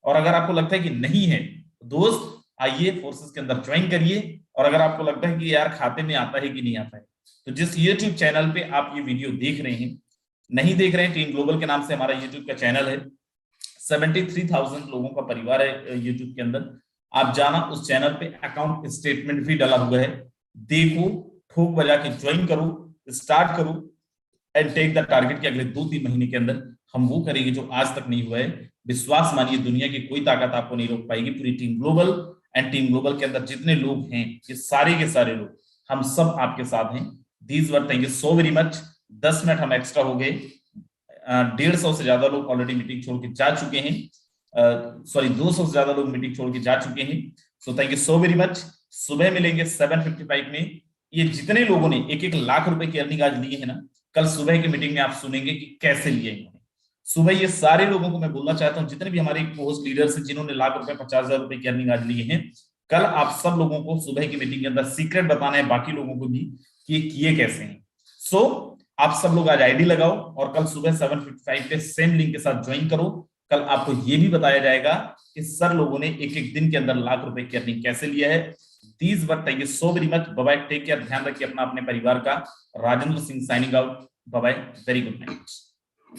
और अगर आपको लगता है कि नहीं है, दोस्त आइए फोर्सेज के अंदर ज्वाइन करिए। और अगर आपको लगता है कि यार खाते में आता है कि नहीं आता है, तो जिस यूट्यूब चैनल पे आप ये वीडियो देख रहे हैं, नहीं देख रहे हैं, टीम ग्लोबल के नाम से हमारा यूट्यूब का चैनल है, 73,000 लोगों का परिवार है यूट्यूब के अंदर। आप जाना उस चैनल पे, अकाउंट स्टेटमेंट भी डाला हुआ है, देखो, ठोक बजा के ज्वाइन करो, स्टार्ट करो एंड टेक द टारगेट कि अगले 2-3 महीने के अंदर हम वो करेंगे जो आज तक नहीं हुआ है। विश्वास मानिए, दुनिया की कोई ताकत आपको नहीं रोक पाएगी। पूरी team global and team global के अंदर जितने लोग हैं, ये सारे के सारे लोग, हम सब आपके साथ हैं। These were thank you so very much. 10 minute हम एक्स्ट्रा हो गए, 150 से ज्यादा लोग ऑलरेडी मीटिंग छोड़ के जा चुके हैं, सॉरी 200 से ज्यादा लोग मीटिंग छोड़ के जा चुके हैं। So thank you so very much. सुबह मिलेंगे 7:55 में। ये जितने लोगों ने 1-1 लाख रुपए की अर्निंग आज लिए है ना, कल सुबह की मीटिंग में आप सुनेंगे कि कैसे लिए इन्होंने। सुबह ये सारे लोगों को मैं बोलना चाहता हूँ, जितने भी हमारे पोस्ट लीडर्स हैं जिन्होंने लाख रुपए 50,000 रुपए की अर्निंग आज लिए हैं, कल आप सब लोगों को सुबह की मीटिंग के अंदर सीक्रेट बताना है बाकी लोगों को भी कि ये किए कैसे हैं। सो आप सब लोग आज आईडी लगाओ और कल सुबह 7:55 पे सेम लिंक के साथ ज्वाइन करो। कल आपको ये भी बताया जाएगा कि सर लोगों ने एक एक दिन के अंदर लाख रुपए की अर्निंग कैसे लिया है। These work, thank you so very much. Bye bye, take care, ध्यान रखिए अपना अपने परिवार का। Rajendra Singh signing out. Bye bye, very good night.